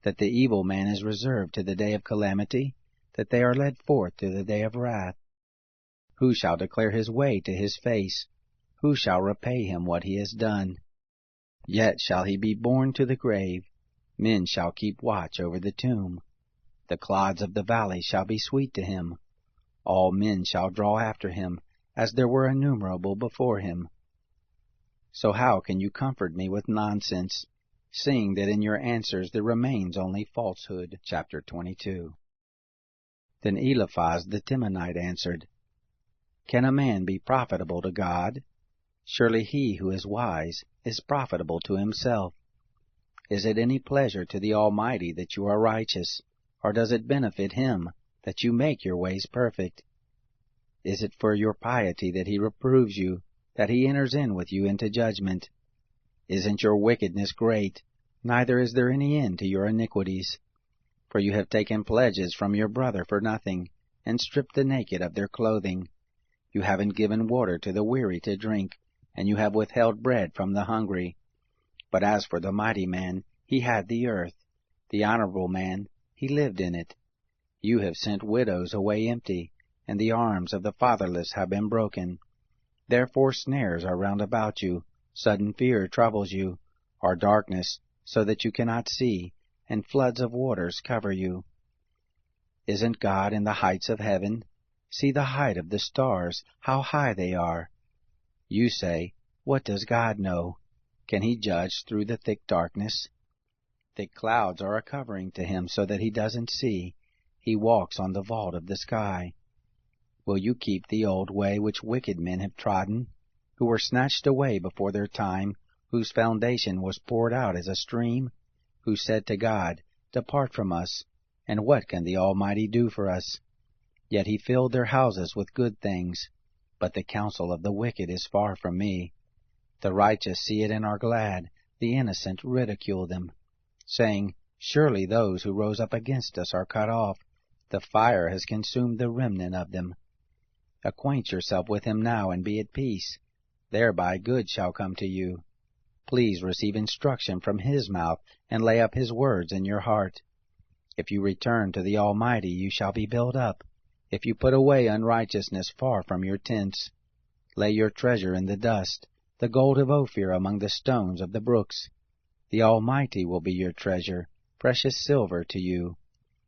that the evil man is reserved to the day of calamity, that they are led forth to the day of wrath? Who shall declare his way to his face? Who shall repay him what he has done? Yet shall he be borne to the grave. Men shall keep watch over the tomb. The clods of the valley shall be sweet to him. All men shall draw after him, as there were innumerable before him. So how can you comfort me with nonsense, seeing that in your answers there remains only falsehood? Chapter 22. Then Eliphaz the Temanite answered, Can a man be profitable to God? Surely he who is wise is profitable to himself. Is it any pleasure to the Almighty that you are righteous, or does it benefit him that you make your ways perfect? Is it for your piety that he reproves you, that he enters in with you into judgment? Isn't your wickedness great? Neither is there any end to your iniquities. For you have taken pledges from your brother for nothing, and stripped the naked of their clothing. You haven't given water to the weary to drink, and you have withheld bread from the hungry. But as for the mighty man, he had the earth. The honorable man, he lived in it. You have sent widows away empty, and the arms of the fatherless have been broken. Therefore snares are round about you, sudden fear troubles you, or darkness, so that you cannot see, and floods of waters cover you. Isn't God in the heights of heaven? See the height of the stars, how high they are. You say, What does God know? Can he judge through the thick darkness? Thick clouds are a covering to him so that he doesn't see. He walks on the vault of the sky. Will you keep the old way which wicked men have trodden, who were snatched away before their time, whose foundation was poured out as a stream, who said to God, Depart from us, and what can the Almighty do for us? Yet he filled their houses with good things, but the counsel of the wicked is far from me. The righteous see it and are glad, the innocent ridicule them, saying, Surely those who rose up against us are cut off. The fire has consumed the remnant of them. Acquaint yourself with him now, and be at peace. Thereby good shall come to you. Please receive instruction from his mouth, and lay up his words in your heart. If you return to the Almighty, you shall be built up. If you put away unrighteousness far from your tents, lay your treasure in the dust, the gold of Ophir among the stones of the brooks. The Almighty will be your treasure, precious silver to you.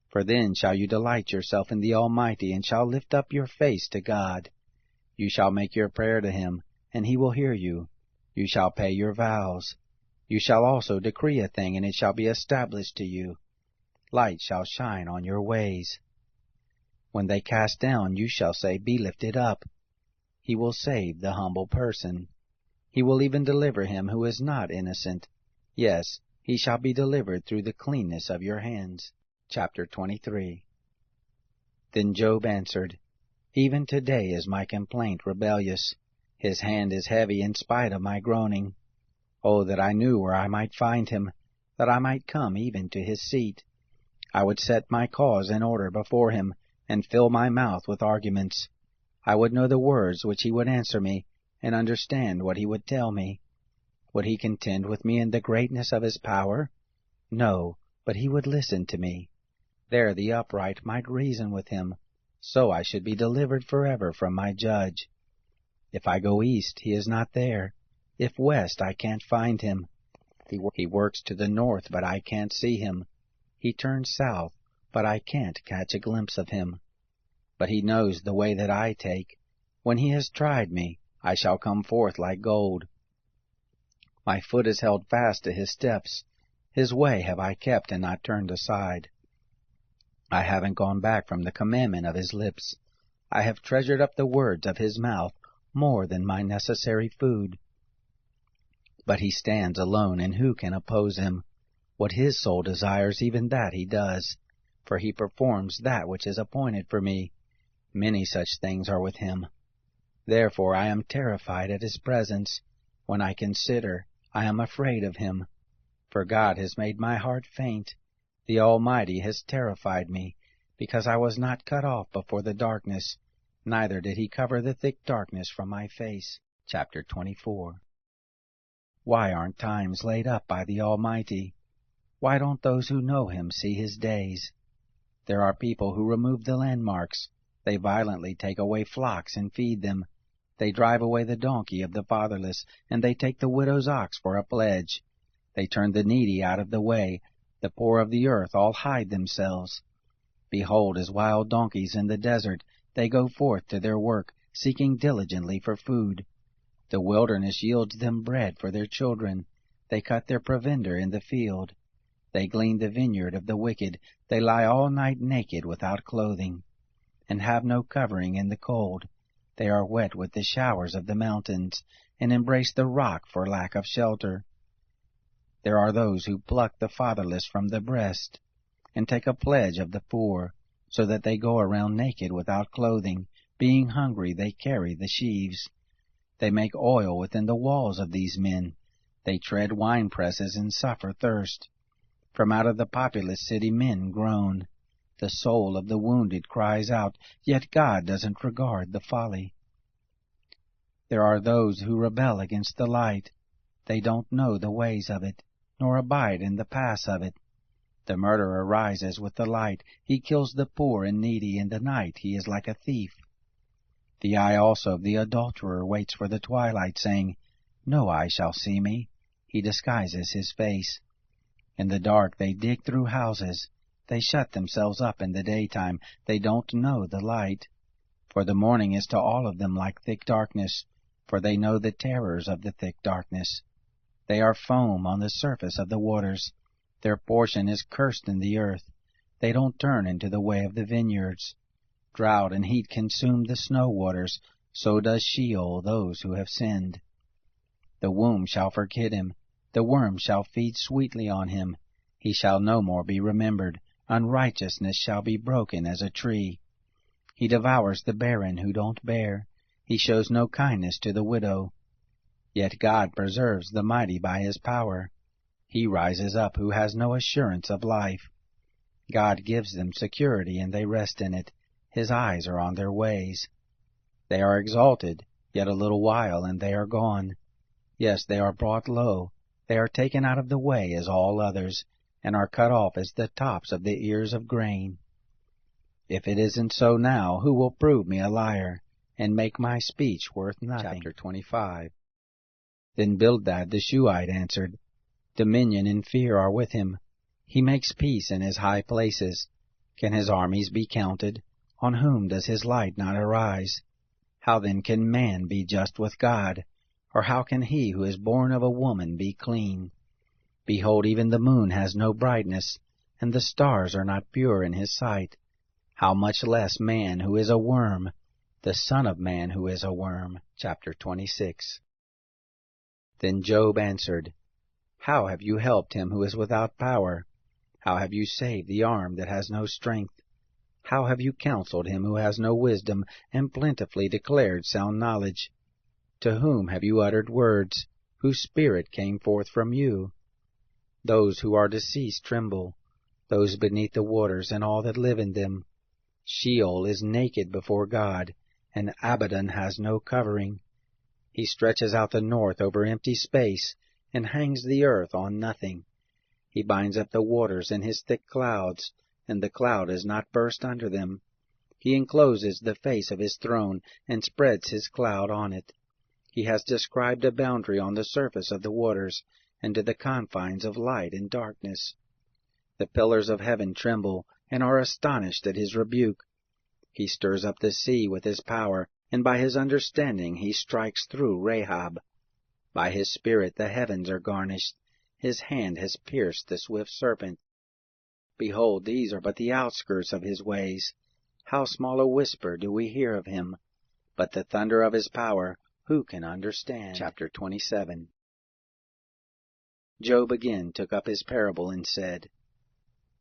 For then shall you delight yourself in the Almighty, and shall lift up your face to God. You shall make your prayer to him, and he will hear you. You shall pay your vows. You shall also decree a thing, and it shall be established to you. Light shall shine on your ways. When they cast down, you shall say, Be lifted up. He will save the humble person. He will even deliver him who is not innocent. Yes, he shall be delivered through the cleanness of your hands. Chapter 23. Then Job answered, Even today is my complaint rebellious. His hand is heavy in spite of my groaning. Oh, that I knew where I might find him, that I might come even to his seat. I would set my cause in order before him, and fill my mouth with arguments. I would know the words which he would answer me, and understand what he would tell me. Would he contend with me in the greatness of his power? No, but he would listen to me. There the upright might reason with him, so I should be delivered forever from my judge. If I go east, he is not there. If west, I can't find him. He works to the north, but I can't see him. He turns south, but I can't catch a glimpse of him. But he knows the way that I take. When he has tried me, I shall come forth like gold. My foot is held fast to his steps. His way have I kept and not turned aside. I haven't gone back from the commandment of his lips. I have treasured up the words of his mouth more than my necessary food. But he stands alone, and who can oppose him? What his soul desires, even that he does, for he performs that which is appointed for me. Many such things are with him. Therefore I am terrified at his presence. When I consider, I am afraid of him. For God has made my heart faint. The Almighty has terrified me, because I was not cut off before the darkness, neither did he cover the thick darkness from my face. Chapter 24. Why aren't times laid up by the Almighty? Why don't those who know him see his days? There are people who remove the landmarks. They violently take away flocks and feed them. They drive away the donkey of the fatherless, and they take the widow's ox for a pledge. They turn the needy out of the way. The poor of the earth all hide themselves. Behold, as wild donkeys in the desert, they go forth to their work, seeking diligently for food. The wilderness yields them bread for their children. They cut their provender in the field. They glean the vineyard of the wicked. They lie all night naked without clothing, and have no covering in the cold. They are wet with the showers of the mountains, and embrace the rock for lack of shelter. There are those who pluck the fatherless from the breast, and take a pledge of the poor, so that they go around naked without clothing. Being hungry, they carry the sheaves. They make oil within the walls of these men. They tread winepresses and suffer thirst. From out of the populous city men groan. The soul of the wounded cries out, yet God doesn't regard the folly. There are those who rebel against the light. They don't know the ways of it, nor abide in the paths of it. The murderer rises with the light. He kills the poor and needy. In the night he is like a thief. The eye also of the adulterer waits for the twilight, saying, No eye shall see me. He disguises his face. In the dark they dig through houses. They shut themselves up in the daytime. They don't know the light. For the morning is to all of them like thick darkness, for they know the terrors of the thick darkness. They are foam on the surface of the waters. Their portion is cursed in the earth. They don't turn into the way of the vineyards. Drought and heat consume the snow waters, so does Sheol those who have sinned. The womb shall forget him. The worm shall feed sweetly on him. He shall no more be remembered. Unrighteousness shall be broken as a tree. He devours the barren who don't bear. He shows no kindness to the widow. Yet God preserves the mighty by his power. He rises up who has no assurance of life. God gives them security, and they rest in it. His eyes are on their ways. They are exalted, yet a little while, and they are gone. Yes, they are brought low. They are taken out of the way as all others, and are cut off as the tops of the ears of grain. If it isn't so now, who will prove me a liar, and make my speech worth nothing? Chapter 25. Then Bildad the Shuhite answered, Dominion and fear are with him. He makes peace in his high places. Can his armies be counted? On whom does his light not arise? How then can man be just with God? Or how can he who is born of a woman be clean? Behold, even the moon has no brightness, and the stars are not pure in his sight. How much less man who is a worm, the son of man who is a worm. Chapter 26. Then Job answered, How have you helped him who is without power? How have you saved the arm that has no strength? How have you counseled him who has no wisdom, and plentifully declared sound knowledge? To whom have you uttered words, whose spirit came forth from you? Those who are deceased tremble, those beneath the waters and all that live in them. Sheol is naked before God, and Abaddon has no covering. He stretches out the north over empty space, and hangs the earth on nothing. He binds up the waters in his thick clouds, and the cloud is not burst under them. He encloses the face of his throne, and spreads his cloud on it. He has described a boundary on the surface of the waters, and to the confines of light and darkness. The pillars of heaven tremble, and are astonished at his rebuke. He stirs up the sea with his power, and by his understanding he strikes through Rahab. By his spirit the heavens are garnished. His hand has pierced the swift serpent. Behold, these are but the outskirts of his ways. How small a whisper do we hear of him! But the thunder of his power, who can understand? Chapter 27. Job again took up his parable and said,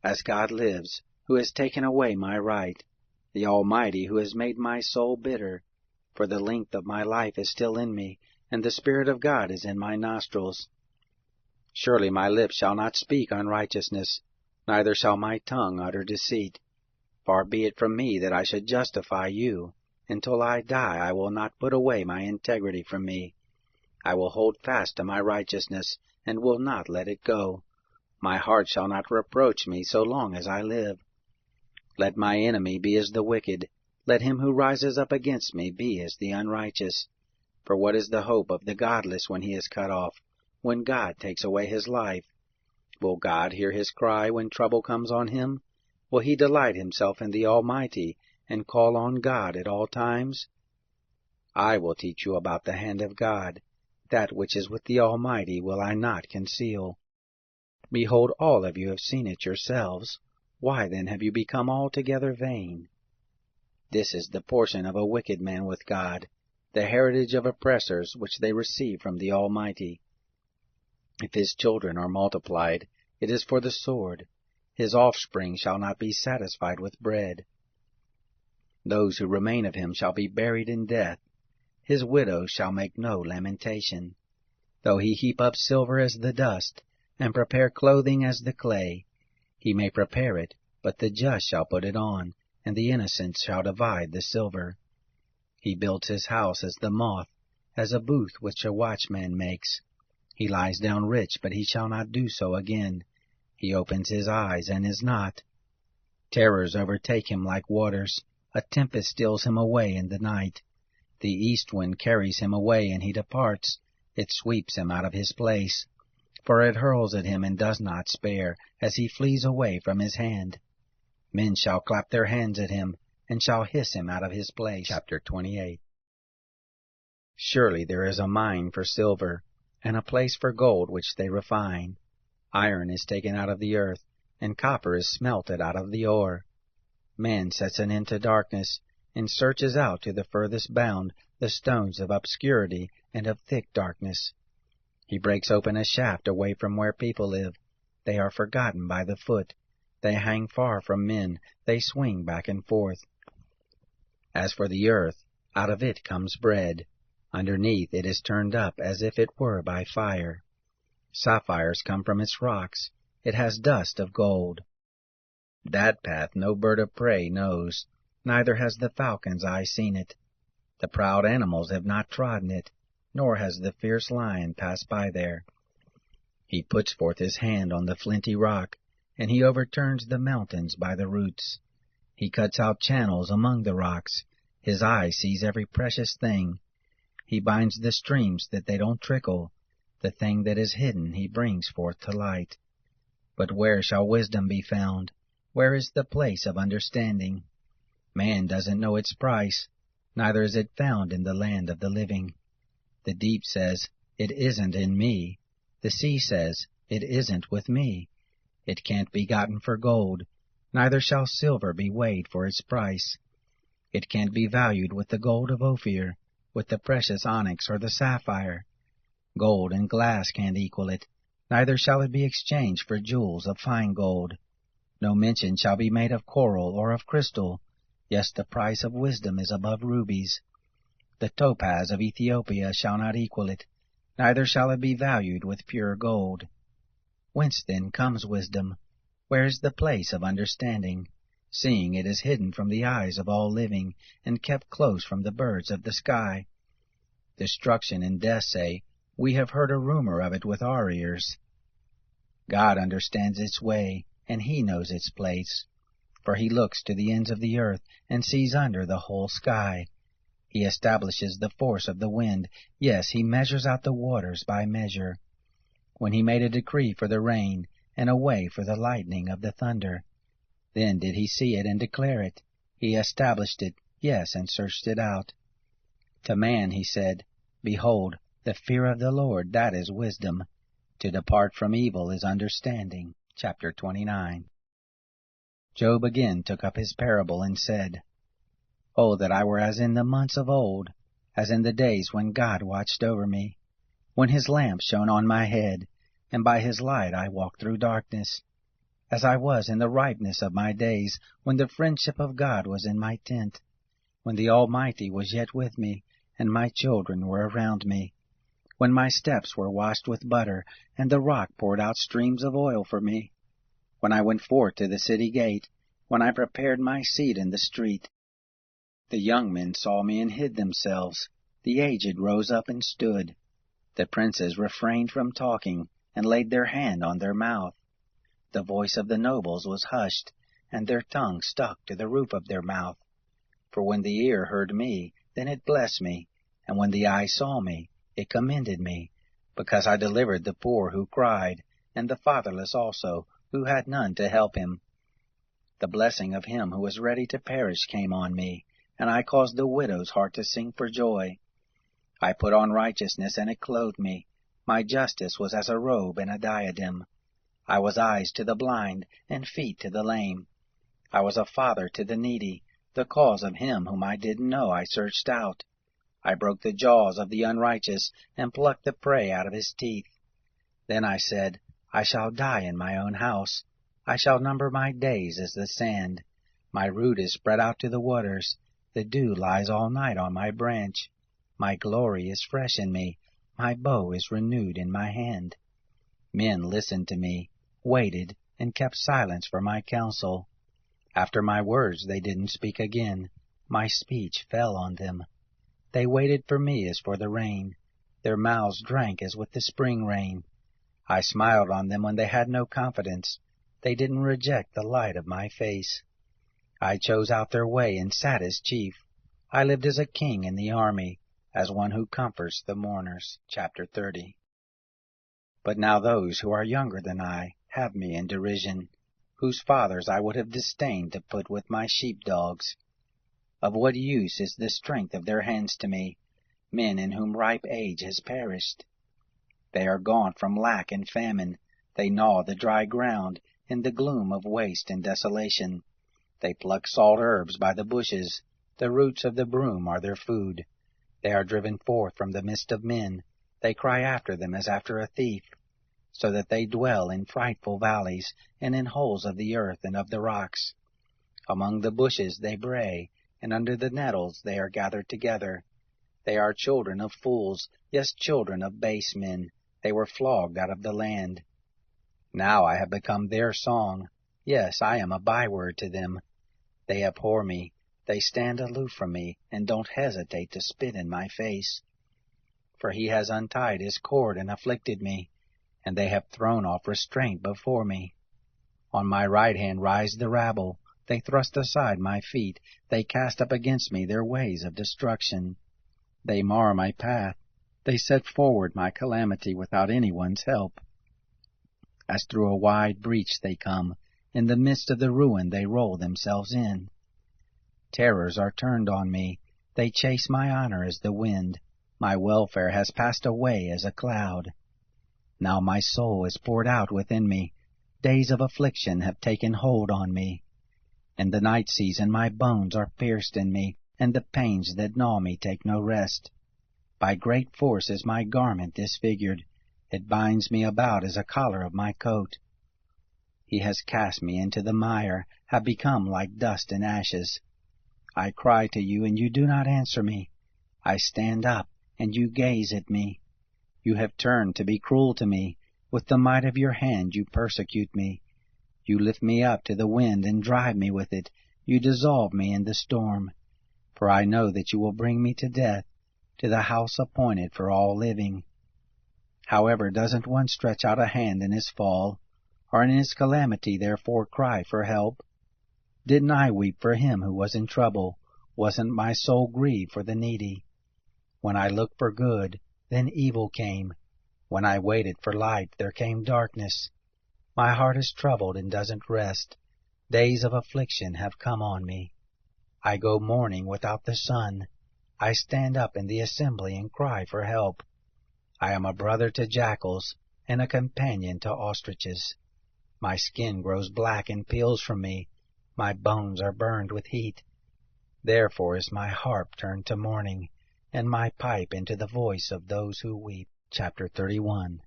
As God lives, who has taken away my right, the Almighty who has made my soul bitter, for the length of my life is still in me, and the Spirit of God is in my nostrils. Surely my lips shall not speak unrighteousness, neither shall my tongue utter deceit. Far be it from me that I should justify you. Until I die I will not put away my integrity from me. I will hold fast to my righteousness, and will not let it go. My heart shall not reproach me so long as I live. Let my enemy be as the wicked. Let him who rises up against me be as the unrighteous. For what is the hope of the godless when he is cut off, when God takes away his life? Will God hear his cry when trouble comes on him? Will he delight himself in the Almighty, and call on God at all times? I will teach you about the hand of God. That which is with the Almighty will I not conceal. Behold, all of you have seen it yourselves. Why then have you become altogether vain? This is the portion of a wicked man with God, the heritage of oppressors which they receive from the Almighty. If his children are multiplied, it is for the sword. His offspring shall not be satisfied with bread. Those who remain of him shall be buried in death. His widow shall make no lamentation. Though he heap up silver as the dust, and prepare clothing as the clay, he may prepare it, but the just shall put it on, and the innocent shall divide the silver. He builds his house as the moth, as a booth which a watchman makes. He lies down rich, but he shall not do so again. He opens his eyes, and is not. Terrors overtake him like waters. A tempest steals him away in the night. The east wind carries him away, and he departs. It sweeps him out of his place. For it hurls at him and does not spare, as he flees away from his hand. Men shall clap their hands at him, and shall hiss him out of his place. Chapter 28. Surely there is a mine for silver, and a place for gold which they refine. Iron is taken out of the earth, and copper is smelted out of the ore. Man sets an end to darkness, and searches out to the furthest bound the stones of obscurity and of thick darkness. He breaks open a shaft away from where people live. They are forgotten by the foot. They hang far from men. They swing back and forth. As for the earth, out of it comes bread. Underneath it is turned up as if it were by fire. Sapphires come from its rocks. It has dust of gold. That path no bird of prey knows, neither has the falcon's eye seen it. The proud animals have not trodden it, nor has the fierce lion passed by there. He puts forth his hand on the flinty rock, and he overturns the mountains by the roots. He cuts out channels among the rocks. His eye sees every precious thing. He binds the streams that they don't trickle. The thing that is hidden he brings forth to light. But where shall wisdom be found? Where is the place of understanding? Man doesn't know its price, neither is it found in the land of the living. The deep says, "It isn't in me." The sea says, "It isn't with me." It can't be gotten for gold, neither shall silver be weighed for its price. It can't be valued with the gold of Ophir, with the precious onyx or the sapphire. Gold and glass can't equal it, neither shall it be exchanged for jewels of fine gold. No mention shall be made of coral or of crystal. Yes, the price of wisdom is above rubies. The topaz of Ethiopia shall not equal it, neither shall it be valued with pure gold. Whence then comes wisdom? Where is the place of understanding? Seeing it is hidden from the eyes of all living, and kept close from the birds of the sky. Destruction and death say, We have heard a rumor of it with our ears. God understands its way, and He knows its place. For He looks to the ends of the earth, and sees under the whole sky. He establishes the force of the wind, yes, He measures out the waters by measure. When He made a decree for the rain, and a way for the lightning of the thunder, then did He see it and declare it. He established it, yes, and searched it out. To man He said, Behold, the fear of the Lord, that is wisdom. To depart from evil is understanding. Chapter 29. Job again took up his parable and said, Oh, that I were as in the months of old, as in the days when God watched over me, when His lamp shone on my head, and by His light I walked through darkness, as I was in the ripeness of my days, when the friendship of God was in my tent, when the Almighty was yet with me, and my children were around me, when my steps were washed with butter, and the rock poured out streams of oil for me, when I went forth to the city gate, when I prepared my seat in the street. The young men saw me and hid themselves. The aged rose up and stood. The princes refrained from talking, and laid their hand on their mouth. The voice of the nobles was hushed, and their tongue stuck to the roof of their mouth. For when the ear heard me, then it blessed me, and when the eye saw me, it commended me, because I delivered the poor who cried, and the fatherless also, who had none to help him. The blessing of him who was ready to perish came on me, and I caused the widow's heart to sing for joy. I put on righteousness, and it clothed me. My justice was as a robe and a diadem. I was eyes to the blind, and feet to the lame. I was a father to the needy. The cause of him whom I didn't know I searched out. I broke the jaws of the unrighteous, and plucked the prey out of his teeth. Then I said, I shall die in my own house. I shall number my days as the sand. My root is spread out to the waters. The dew lies all night on my branch. My glory is fresh in me. My bow is renewed in my hand. Men listened to me, waited, and kept silence for my counsel. After my words they didn't speak again. My speech fell on them. They waited for me as for the rain. Their mouths drank as with the spring rain. I smiled on them when they had no confidence. They didn't reject the light of my face. I chose out their way and sat as chief. I lived as a king in the army, as one who comforts the mourners. Chapter 30. But now those who are younger than I have me in derision, whose fathers I would have disdained to put with my sheepdogs. Of what use is the strength of their hands to me, men in whom ripe age has perished? They are gone from lack and famine. They gnaw the dry ground in the gloom of waste and desolation. They pluck salt herbs by the bushes. The roots of the broom are their food. They are driven forth from the midst of men. They cry after them as after a thief, so that they dwell in frightful valleys, and in holes of the earth and of the rocks. Among the bushes they bray, and under the nettles they are gathered together. They are children of fools, yes, children of base men. They were flogged out of the land. Now I have become their song. Yes, I am a byword to them. They abhor me. They stand aloof from me, and don't hesitate to spit in my face. For he has untied his cord and afflicted me, and they have thrown off restraint before me. On my right hand rise the rabble. They thrust aside my feet. They cast up against me their ways of destruction. They mar my path. They set forward my calamity without anyone's help. As through a wide breach they come. In the midst of the ruin they roll themselves in. Terrors are turned on me. They chase my honor as the wind. My welfare has passed away as a cloud. Now my soul is poured out within me. Days of affliction have taken hold on me. In the night season my bones are pierced in me, and the pains that gnaw me take no rest. By great force is my garment disfigured. It binds me about as a collar of my coat. He has cast me into the mire, have become like dust and ashes. I cry to you, and you do not answer me. I stand up, and you gaze at me. You have turned to be cruel to me. With the might of your hand you persecute me. You lift me up to the wind and drive me with it. You dissolve me in the storm. For I know that you will bring me to death, to the house appointed for all living. However, doesn't one stretch out a hand in his fall, or in his calamity therefore cry for help? Didn't I weep for him who was in trouble? Wasn't my soul grieved for the needy? When I looked for good, then evil came. When I waited for light, there came darkness. My heart is troubled and doesn't rest. Days of affliction have come on me. I go mourning without the sun. I stand up in the assembly and cry for help. I am a brother to jackals and a companion to ostriches. My skin grows black and peels from me. My bones are burned with heat. Therefore is my harp turned to mourning, and my pipe into the voice of those who weep. Chapter 31.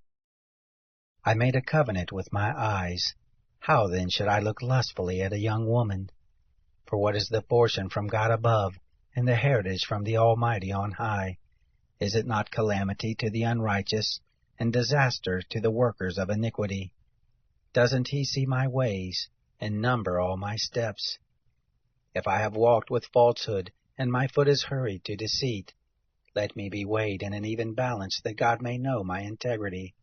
I made a covenant with my eyes. How then should I look lustfully at a young woman? For what is the portion from God above, and the heritage from the Almighty on high? Is it not calamity to the unrighteous, and disaster to the workers of iniquity? Doesn't he see my ways, and number all my steps? If I have walked with falsehood, and my foot is hurried to deceit, let me be weighed in an even balance, that God may know my integrity.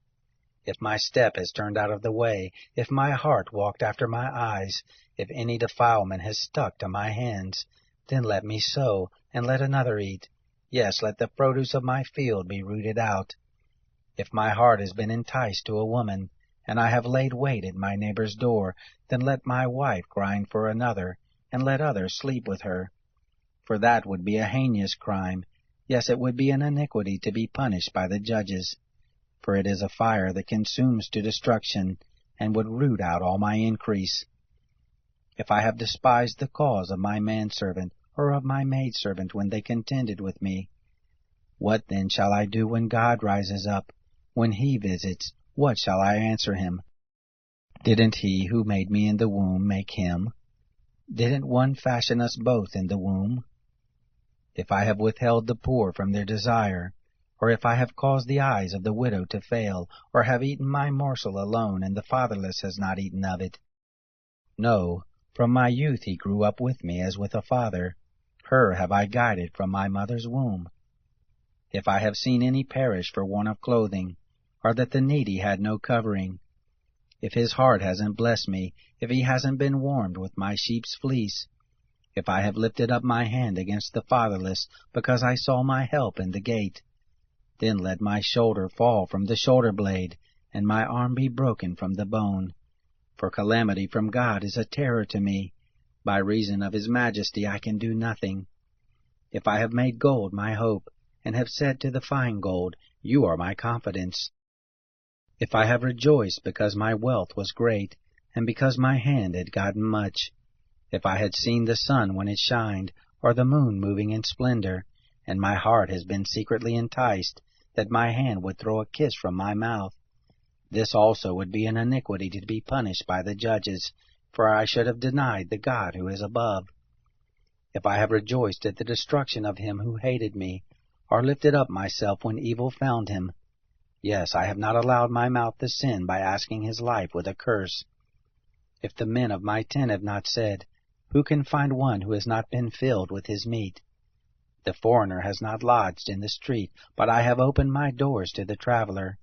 If my step has turned out of the way, if my heart walked after my eyes, if any defilement has stuck to my hands, then let me sow, and let another eat. Yes, let the produce of my field be rooted out. If my heart has been enticed to a woman, and I have laid wait at my neighbor's door, then let my wife grind for another, and let others sleep with her. For that would be a heinous crime. Yes, it would be an iniquity to be punished by the judges. For it is a fire that consumes to destruction, and would root out all my increase. If I have despised the cause of my manservant, or of my maidservant when they contended with me, what then shall I do when God rises up? When he visits, what shall I answer him? Didn't he who made me in the womb make him? Didn't one fashion us both in the womb? If I have withheld the poor from their desire, or if I have caused the eyes of the widow to fail, or have eaten my morsel alone, and the fatherless has not eaten of it. No, from my youth he grew up with me as with a father. Her have I guided from my mother's womb. If I have seen any perish for want of clothing, or that the needy had no covering, if his heart hasn't blessed me, if he hasn't been warmed with my sheep's fleece, if I have lifted up my hand against the fatherless, because I saw my help in the gate, then let my shoulder fall from the shoulder blade, and my arm be broken from the bone. For calamity from God is a terror to me. By reason of his majesty I can do nothing. If I have made gold my hope, and have said to the fine gold, You are my confidence. If I have rejoiced because my wealth was great, and because my hand had gotten much, if I had seen the sun when it shined, or the moon moving in splendor, and my heart has been secretly enticed, that my hand would throw a kiss from my mouth, this also would be an iniquity to be punished by the judges, for I should have denied the God who is above. If I have rejoiced at the destruction of him who hated me, or lifted up myself when evil found him, yes, I have not allowed my mouth to sin by asking his life with a curse. If the men of my tent have not said, Who can find one who has not been filled with his meat? The foreigner has not lodged in the street, but I have opened my doors to the traveler.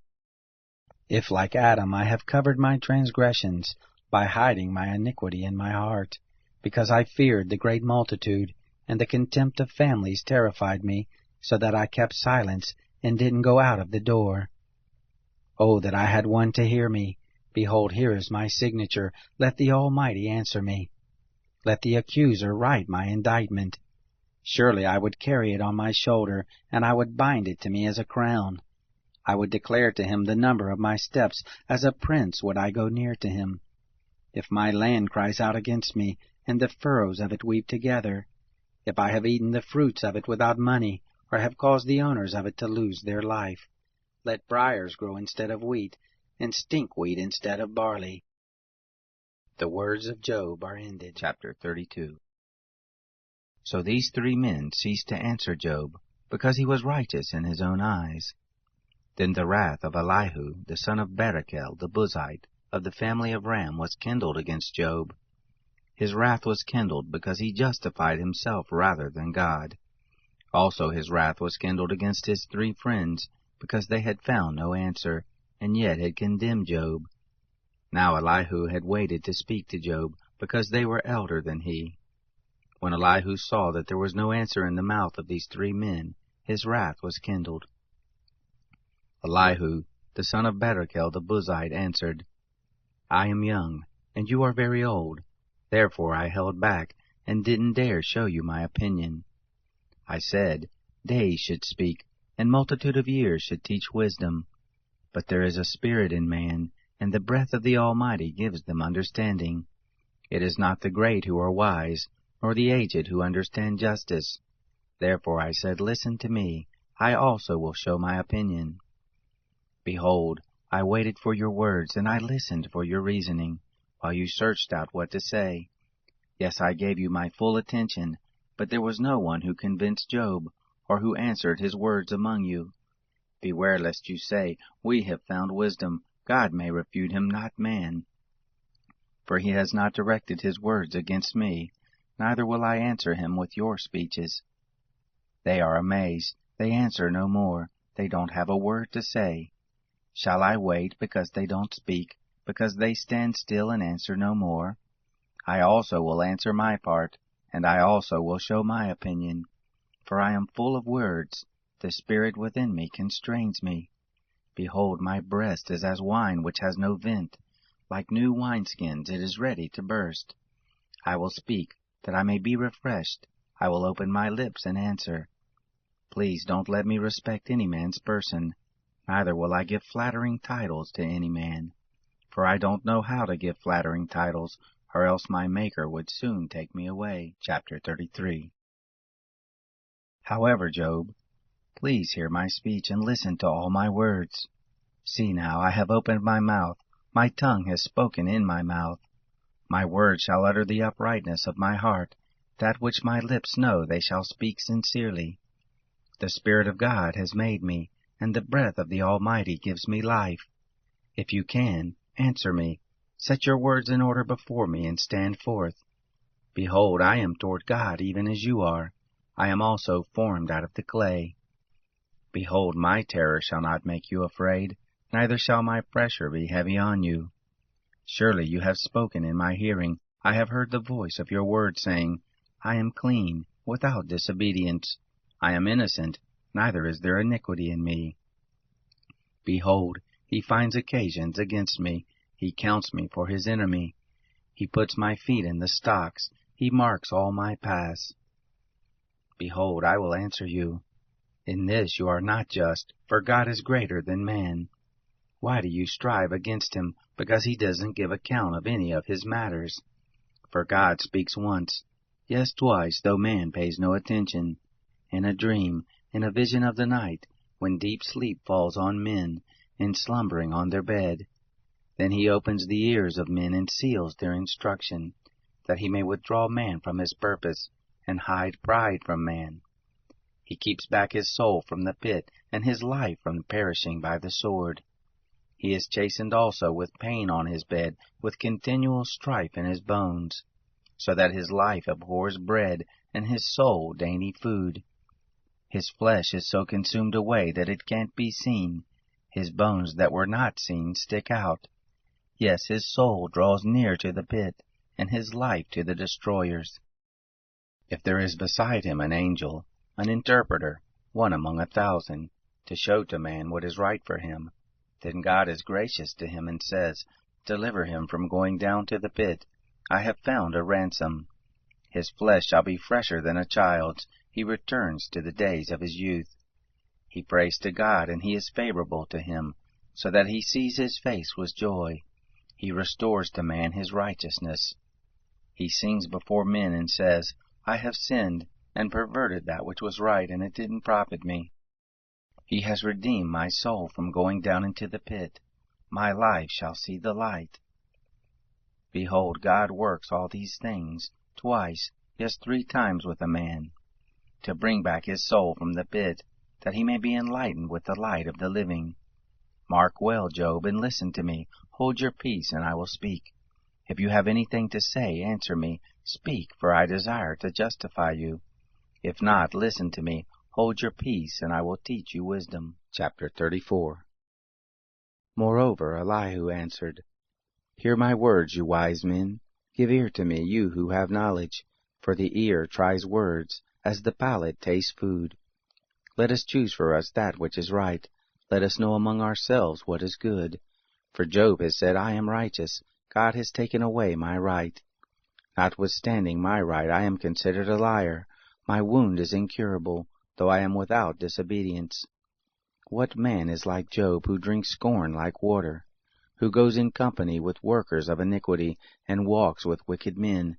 If like Adam I have covered my transgressions, by hiding my iniquity in my heart, because I feared the great multitude, and the contempt of families terrified me, so that I kept silence, and didn't go out of the door. Oh, that I had one to hear me! Behold, here is my signature. Let the Almighty answer me. Let the accuser write my indictment. Surely I would carry it on my shoulder, and I would bind it to me as a crown. I would declare to him the number of my steps. As a prince would I go near to him. If my land cries out against me, and the furrows of it weep together, if I have eaten the fruits of it without money, or have caused the owners of it to lose their life, let briars grow instead of wheat, and stinkweed instead of barley. The words of Job are ended. Chapter 32. So these 3 men ceased to answer Job, because he was righteous in his own eyes. Then the wrath of Elihu, the son of Barachel, the Buzite, of the family of Ram, was kindled against Job. His wrath was kindled because he justified himself rather than God. Also his wrath was kindled against his 3 friends, because they had found no answer, and yet had condemned Job. Now Elihu had waited to speak to Job, because they were elder than he. When Elihu saw that there was no answer in the mouth of these 3 men, his wrath was kindled. Elihu, the son of Barachel the Buzite, answered, I am young, and you are very old. Therefore I held back, and didn't dare show you my opinion. I said, days should speak, and multitude of years should teach wisdom. But there is a spirit in man, and the breath of the Almighty gives them understanding. It is not the great who are wise, nor the aged who understand justice. Therefore I said, listen to me, I also will show my opinion. Behold, I waited for your words, and I listened for your reasoning, while you searched out what to say. Yes, I gave you my full attention, but there was no one who convinced Job, or who answered his words among you. Beware lest you say, we have found wisdom, God may refute him, not man. For he has not directed his words against me, neither will I answer him with your speeches. They are amazed, they answer no more, they don't have a word to say. Shall I wait because they don't speak, because they stand still and answer no more? I also will answer my part, and I also will show my opinion. For I am full of words, the spirit within me constrains me. Behold, my breast is as wine which has no vent. Like new wineskins it is ready to burst. I will speak, that I may be refreshed. I will open my lips and answer. Please don't let me respect any man's person, neither will I give flattering titles to any man. For I don't know how to give flattering titles, or else my Maker would soon take me away. Chapter 33. However, Job, please hear my speech and listen to all my words. See now, I have opened my mouth, my tongue has spoken in my mouth. My words shall utter the uprightness of my heart, that which my lips know they shall speak sincerely. The Spirit of God has made me, and the breath of the Almighty gives me life. If you can, answer me, set your words in order before me, and stand forth. Behold, I am toward God even as you are. I am also formed out of the clay. Behold, my terror shall not make you afraid, neither shall my pressure be heavy on you. Surely you have spoken in my hearing. I have heard the voice of your word, saying, I am clean, without disobedience. I am innocent, neither is there iniquity in me. Behold, he finds occasions against me. He counts me for his enemy. He puts my feet in the stocks. He marks all my paths. Behold, I will answer you. In this you are not just, for God is greater than man. Why do you strive against him, because he doesn't give account of any of his matters? For God speaks once, yes, twice, though man pays no attention. In a dream, in a vision of the night, when deep sleep falls on men, in slumbering on their bed. Then he opens the ears of men and seals their instruction, that he may withdraw man from his purpose, and hide pride from man. He keeps back his soul from the pit, and his life from perishing by the sword. He is chastened also with pain on his bed, with continual strife in his bones, so that his life abhors bread, and his soul dainty food. His flesh is so consumed away that it can't be seen. His bones that were not seen stick out. Yes, his soul draws near to the pit, and his life to the destroyers. If there is beside him an angel, an interpreter, one among 1,000, to show to man what is right for him, then God is gracious to him and says, Deliver him from going down to the pit. I have found a ransom. His flesh shall be fresher than a child's. He returns to the days of his youth. He prays to God, and he is favorable to him, so that he sees his face with joy. He restores to man his righteousness. He sings before men and says, I have sinned, and perverted that which was right, and it didn't profit me. He has redeemed my soul from going down into the pit. My life shall see the light. Behold, God works all these things, twice, yes, 3 times with a man, to bring back his soul from the pit, that he may be enlightened with the light of the living. Mark well, Job, and listen to me. Hold your peace, and I will speak. If you have anything to say, answer me. Speak, for I desire to justify you. If not, listen to me. Hold your peace, and I will teach you wisdom. Chapter 34. Moreover, Elihu answered, Hear my words, you wise men. Give ear to me, you who have knowledge. For the ear tries words, as the palate tastes food. Let us choose for us that which is right. Let us know among ourselves what is good. For Job has said, I am righteous. God has taken away my right. Notwithstanding my right, I am considered a liar. My wound is incurable, though I am without disobedience. What man is like Job, who drinks scorn like water, who goes in company with workers of iniquity, and walks with wicked men?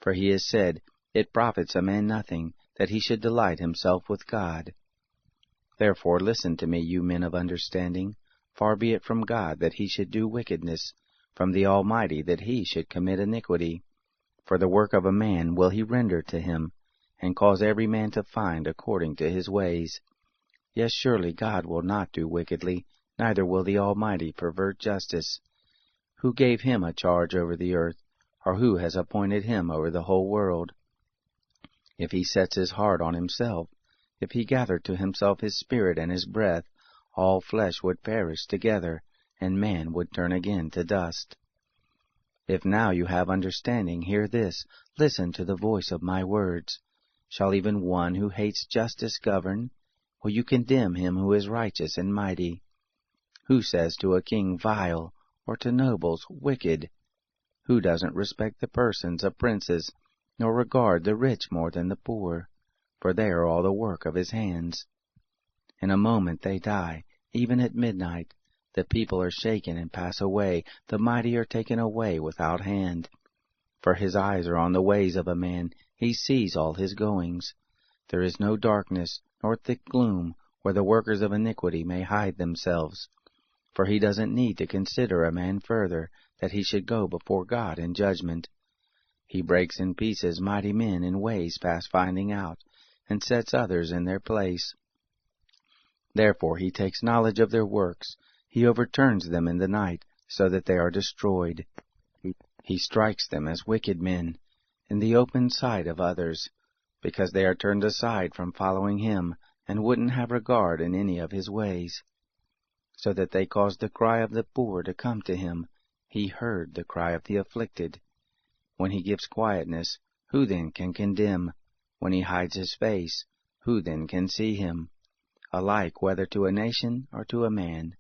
For he has said, It profits a man nothing, that he should delight himself with God. Therefore listen to me, you men of understanding. Far be it from God that he should do wickedness, from the Almighty that he should commit iniquity. For the work of a man will he render to him, and cause every man to find according to his ways. Yes, surely God will not do wickedly, neither will the Almighty pervert justice. Who gave him a charge over the earth, or who has appointed him over the whole world? If he sets his heart on himself, if he gather to himself his spirit and his breath, all flesh would perish together, and man would turn again to dust. If now you have understanding, hear this, listen to the voice of my words. Shall even one who hates justice govern? Will you condemn him who is righteous and mighty? Who says to a king, vile, or to nobles, wicked? Who doesn't respect the persons of princes, nor regard the rich more than the poor? For they are all the work of his hands. In a moment they die, even at midnight. The people are shaken and pass away, the mighty are taken away without hand. For his eyes are on the ways of a man, he sees all his goings. There is no darkness, nor thick gloom, where the workers of iniquity may hide themselves. For he doesn't need to consider a man further, that he should go before God in judgment. He breaks in pieces mighty men in ways past finding out, and sets others in their place. Therefore he takes knowledge of their works, he overturns them in the night, so that they are destroyed. He strikes them as wicked men, in the open sight of others, because they are turned aside from following him, and wouldn't have regard in any of his ways. So that they caused the cry of the poor to come to him, he heard the cry of the afflicted. When he gives quietness, who then can condemn? When he hides his face, who then can see him? Alike whether to a nation or to a man,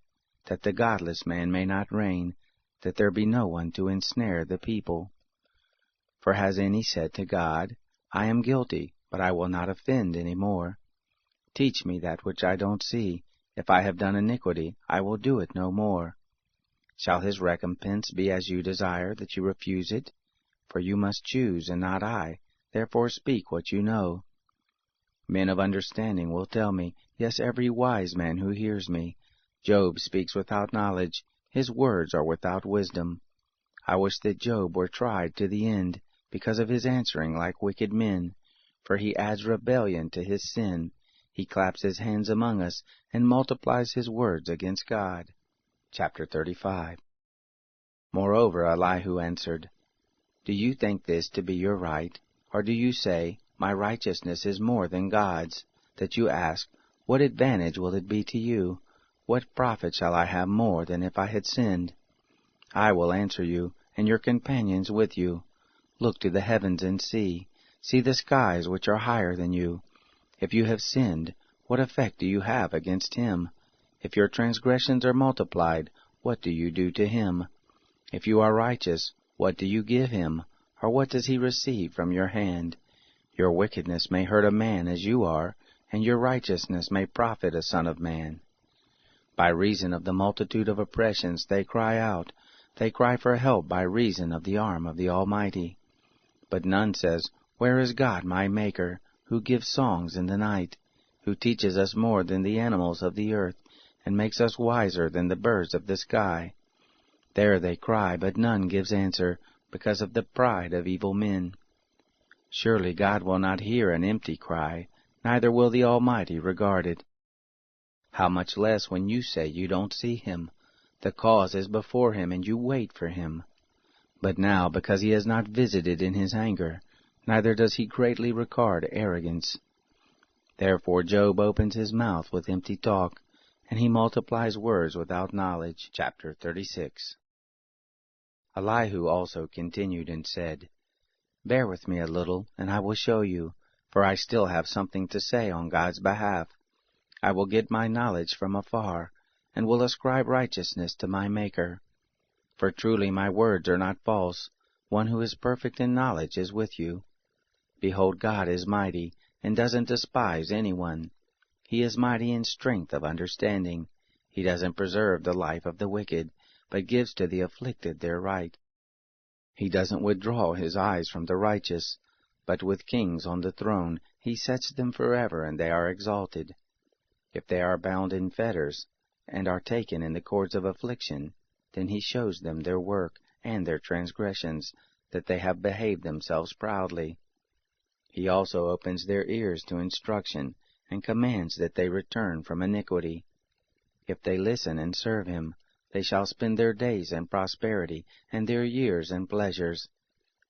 that the godless man may not reign, that there be no one to ensnare the people. For has any said to God, I am guilty, but I will not offend any more? Teach me that which I don't see. If I have done iniquity, I will do it no more. Shall his recompense be as you desire, that you refuse it? For you must choose, and not I. Therefore speak what you know. Men of understanding will tell me, yes, every wise man who hears me. Job speaks without knowledge, his words are without wisdom. I wish that Job were tried to the end, because of his answering like wicked men. For he adds rebellion to his sin. He claps his hands among us, and multiplies his words against God. Chapter 35. Moreover, Elihu answered, Do you think this to be your right? Or do you say, My righteousness is more than God's? That you ask, What advantage will it be to you? What profit shall I have more than if I had sinned? I will answer you, and your companions with you. Look to the heavens and see. See the skies which are higher than you. If you have sinned, what effect do you have against him? If your transgressions are multiplied, what do you do to him? If you are righteous, what do you give him? Or what does he receive from your hand? Your wickedness may hurt a man as you are, and your righteousness may profit a son of man. By reason of the multitude of oppressions they cry out. They cry for help by reason of the arm of the Almighty. But none says, Where is God my Maker, who gives songs in the night, who teaches us more than the animals of the earth, and makes us wiser than the birds of the sky? There they cry, but none gives answer, because of the pride of evil men. Surely God will not hear an empty cry, neither will the Almighty regard it. How much less when you say you don't see him? The cause is before him, and you wait for him. But now, because he has not visited in his anger, neither does he greatly regard arrogance. Therefore Job opens his mouth with empty talk, and he multiplies words without knowledge. Chapter 36. Elihu also continued and said, Bear with me a little, and I will show you, for I still have something to say on God's behalf. I will get my knowledge from afar, and will ascribe righteousness to my Maker. For truly my words are not false. One who is perfect in knowledge is with you. Behold, God is mighty, and doesn't despise anyone. He is mighty in strength of understanding. He doesn't preserve the life of the wicked, but gives to the afflicted their right. He doesn't withdraw his eyes from the righteous, but with kings on the throne he sets them forever, and they are exalted. If they are bound in fetters, and are taken in the cords of affliction, then he shows them their work and their transgressions, that they have behaved themselves proudly. He also opens their ears to instruction, and commands that they return from iniquity. If they listen and serve him, they shall spend their days in prosperity, and their years in pleasures.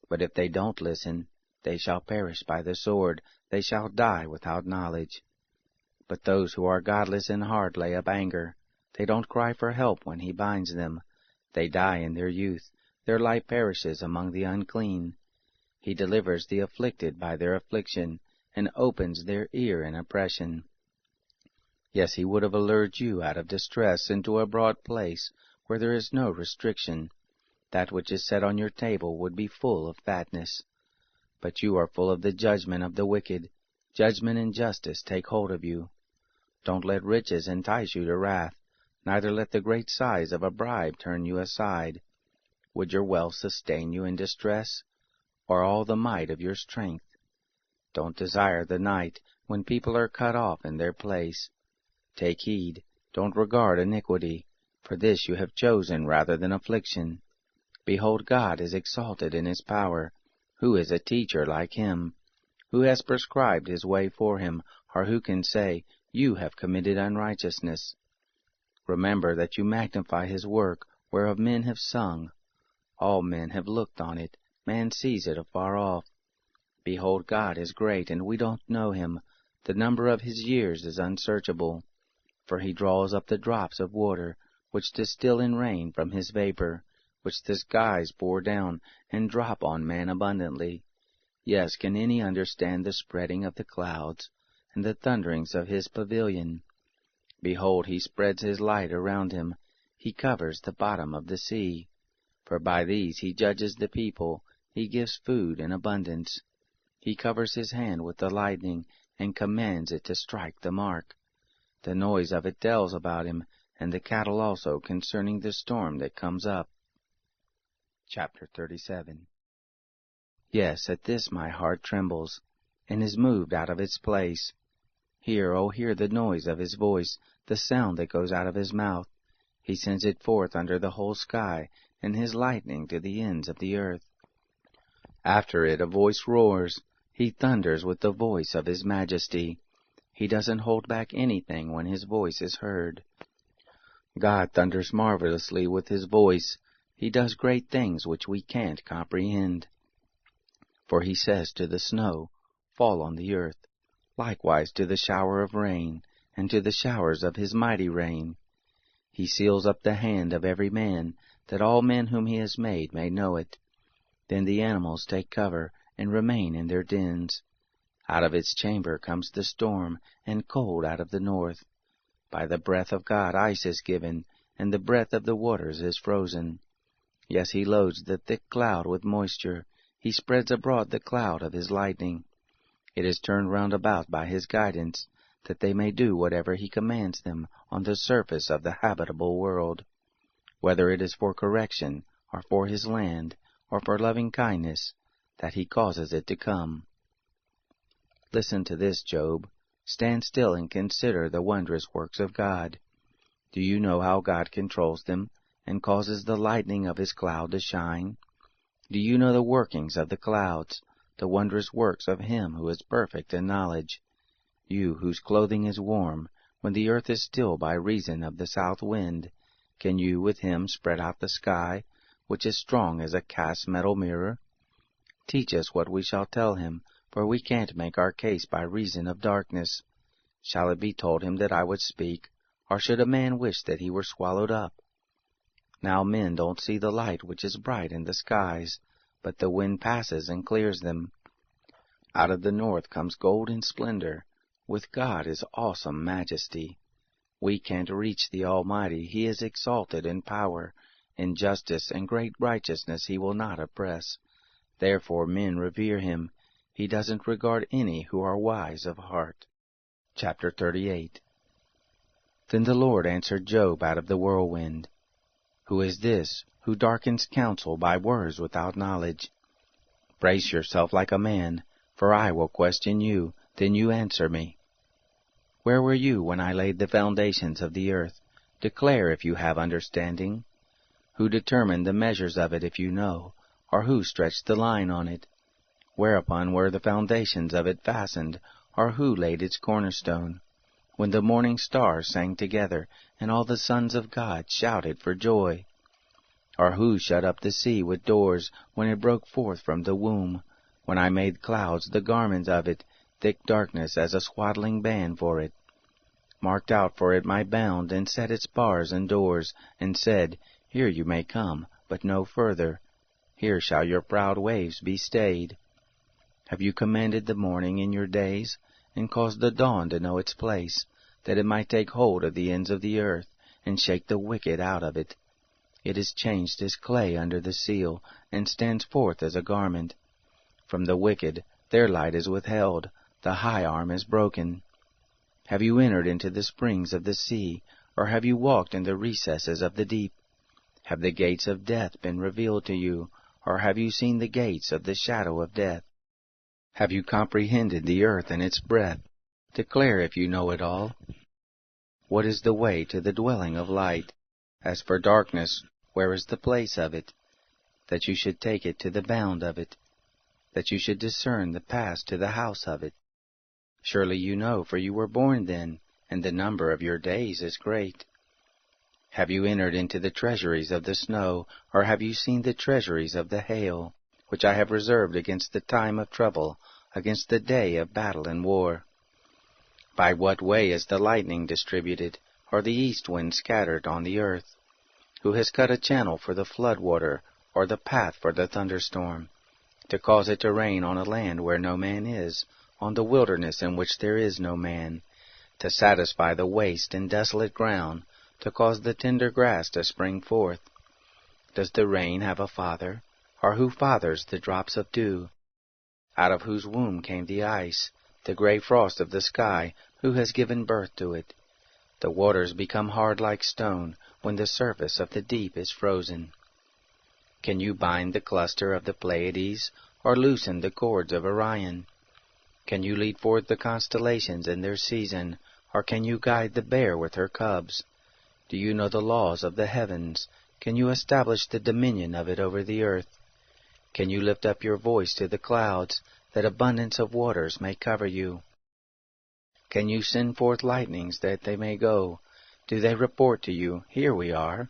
But if they don't listen, they shall perish by the sword, they shall die without knowledge. But those who are godless in heart lay up anger. They don't cry for help when he binds them. They die in their youth, their life perishes among the unclean. He delivers the afflicted by their affliction, and opens their ear in oppression. Yes, he would have allured you out of distress into a broad place, where there is no restriction. That which is set on your table would be full of fatness. But you are full of the judgment of the wicked. Judgment and justice take hold of you. Don't let riches entice you to wrath, neither let the great size of a bribe turn you aside. Would your wealth sustain you in distress, or all the might of your strength? Don't desire the night, when people are cut off in their place. Take heed, don't regard iniquity, for this you have chosen rather than affliction. Behold, God is exalted in his power. Who is a teacher like him? Who has prescribed his way for him, or who can say, You have committed unrighteousness? Remember that you magnify his work, whereof men have sung. All men have looked on it, man sees it afar off. Behold, God is great, and we don't know him. The number of his years is unsearchable. For he draws up the drops of water, which distill in rain from his vapor, which the skies pour down, and drop on man abundantly. Yes, can any understand the spreading of the clouds, and the thunderings of his pavilion? Behold, he spreads his light around him, he covers the bottom of the sea. For by these he judges the people, he gives food in abundance. He covers his hand with the lightning, and commands it to strike the mark. The noise of it tells about him, and the cattle also concerning the storm that comes up. Chapter 37. Yes, at this my heart trembles, and is moved out of its place. Hear, O hear the noise of his voice, the sound that goes out of his mouth. He sends it forth under the whole sky, and his lightning to the ends of the earth. After it a voice roars. He thunders with the voice of his majesty. He doesn't hold back anything when his voice is heard. God thunders marvelously with his voice. He does great things which we can't comprehend. For he says to the snow, Fall on the earth, likewise to the shower of rain, and to the showers of his mighty rain. He seals up the hand of every man, that all men whom he has made may know it. Then the animals take cover, and remain in their dens. Out of its chamber comes the storm, and cold out of the north. By the breath of God ice is given, and the breath of the waters is frozen. Yes, he loads the thick cloud with moisture. He spreads abroad the cloud of his lightning. It is turned round about by his guidance, that they may do whatever he commands them on the surface of the habitable world. Whether it is for correction, or for his land, or for loving kindness, that he causes it to come. Listen to this, Job. Stand still and consider the wondrous works of God. Do you know how God controls them, and causes the lightning of his cloud to shine? Do you know the workings of the clouds, the wondrous works of him who is perfect in knowledge? You, whose clothing is warm, when the earth is still by reason of the south wind, can you with him spread out the sky, which is strong as a cast metal mirror? Teach us what we shall tell him, for we can't make our case by reason of darkness. Shall it be told him that I would speak, or should a man wish that he were swallowed up? Now men don't see the light which is bright in the skies, but the wind passes and clears them. Out of the north comes golden splendor. With God is awesome majesty. We can't reach the Almighty. He is exalted in power. In justice and great righteousness he will not oppress. Therefore men revere him. He doesn't regard any who are wise of heart. Chapter 38. Then the Lord answered Job out of the whirlwind. Who is this, who darkens counsel by words without knowledge? Brace yourself like a man, for I will question you, then you answer me. Where were you when I laid the foundations of the earth? Declare if you have understanding. Who determined the measures of it if you know, or who stretched the line on it? Whereupon were the foundations of it fastened, or who laid its cornerstone? When the morning stars sang together, and all the sons of God shouted for joy? Or who shut up the sea with doors, when it broke forth from the womb? When I made clouds the garment of it, thick darkness as a swaddling band for it? Marked out for it my bound, and set its bars and doors, and said, Here you may come, but no further. Here shall your proud waves be stayed. Have you commanded the morning in your days, and caused the dawn to know its place, that it might take hold of the ends of the earth, and shake the wicked out of it? It is changed as clay under the seal, and stands forth as a garment. From the wicked their light is withheld, the high arm is broken. Have you entered into the springs of the sea, or have you walked in the recesses of the deep? Have the gates of death been revealed to you, or have you seen the gates of the shadow of death? Have you comprehended the earth and its breadth? Declare if you know it all. What is the way to the dwelling of light? As for darkness, where is the place of it? That you should take it to the bound of it, that you should discern the pass to the house of it. Surely you know, for you were born then, and the number of your days is great. Have you entered into the treasuries of the snow, or have you seen the treasuries of the hail, which I have reserved against the time of trouble, against the day of battle and war? By what way is the lightning distributed, or the east wind scattered on the earth? Who has cut a channel for the flood water, or the path for the thunderstorm, to cause it to rain on a land where no man is, on the wilderness in which there is no man, to satisfy the waste and desolate ground, to cause the tender grass to spring forth? Does the rain have a father, or who fathers the drops of dew? Out of whose womb came the ice, the gray frost of the sky, who has given birth to it? The waters become hard like stone, when the surface of the deep is frozen. Can you bind the cluster of the Pleiades, or loosen the cords of Orion? Can you lead forth the constellations in their season, or can you guide the bear with her cubs? Do you know the laws of the heavens? Can you establish the dominion of it over the earth? Can you lift up your voice to the clouds, that abundance of waters may cover you? Can you send forth lightnings that they may go? Do they report to you, Here we are?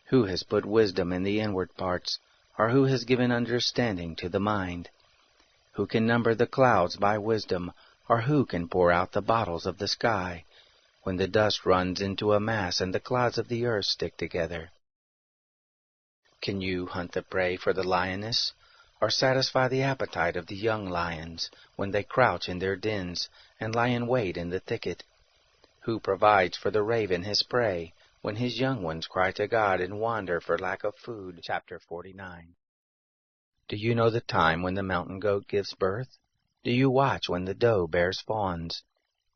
Who has put wisdom in the inward parts, or who has given understanding to the mind? Who can number the clouds by wisdom, or who can pour out the bottles of the sky, when the dust runs into a mass and the clouds of the earth stick together? Can you hunt the prey for the lioness, or satisfy the appetite of the young lions, when they crouch in their dens, and lie in wait in the thicket? Who provides for the raven his prey, when his young ones cry to God and wander for lack of food? Chapter 49. Do you know the time when the mountain goat gives birth? Do you watch when the doe bears fawns?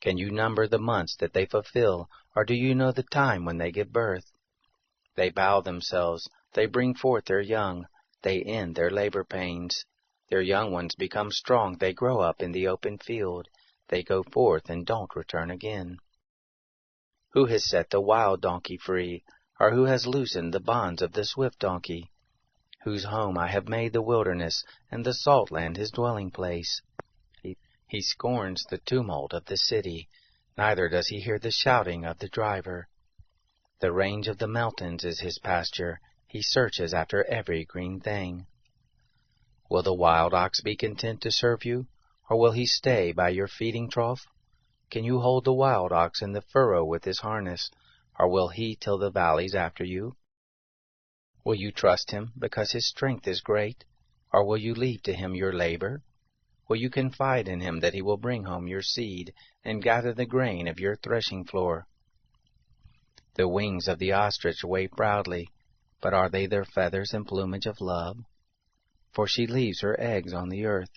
Can you number the months that they fulfill, or do you know the time when they give birth? They bow themselves, they bring forth their young, they end their labor pains. Their young ones become strong, they grow up in the open field, they go forth and don't return again. Who has set the wild donkey free, or who has loosened the bonds of the swift donkey? whose home I have made the wilderness, and the salt land his dwelling place. He scorns the tumult of the city, neither does he hear the shouting of the driver. The range of the mountains is his pasture, he searches after every green thing. Will the wild ox be content to serve you, or will he stay by your feeding trough? Can you hold the wild ox in the furrow with his harness, or will he till the valleys after you? Will you trust him because his strength is great, or will you leave to him your labor? Will you confide in him that he will bring home your seed, and gather the grain of your threshing floor? The wings of the ostrich wave proudly, but are they their feathers and plumage of love? For she leaves her eggs on the earth,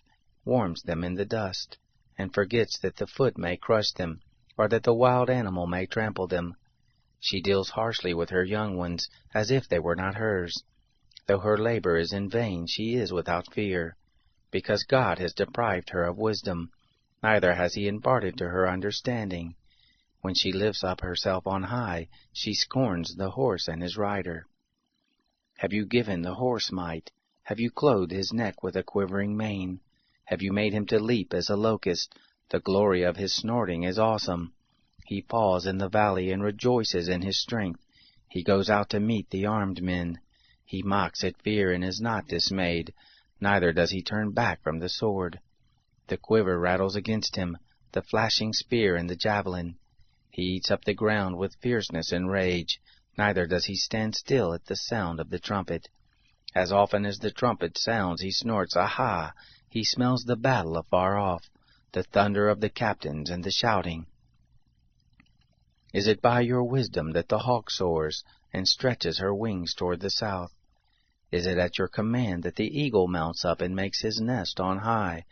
warms them in the dust, and forgets that the foot may crush them, or that the wild animal may trample them. She deals harshly with her young ones, as if they were not hers. Though her labor is in vain, she is without fear, because God has deprived her of wisdom, neither has he imparted to her understanding. When she lifts up herself on high, she scorns the horse and his rider. Have you given the horse might? Have you clothed his neck with a quivering mane? Have you made him to leap as a locust? The glory of his snorting is awesome. He paws in the valley and rejoices in his strength. He goes out to meet the armed men. He mocks at fear and is not dismayed, neither does he turn back from the sword. The quiver rattles against him, the flashing spear and the javelin. He eats up the ground with fierceness and rage, neither does he stand still at the sound of the trumpet. As often as the trumpet sounds, he snorts, "Aha!" He smells the battle afar off, the thunder of the captains and the shouting. Is it by your wisdom that the hawk soars, and stretches her wings toward the south? Is it at your command that the eagle mounts up and makes his nest on high?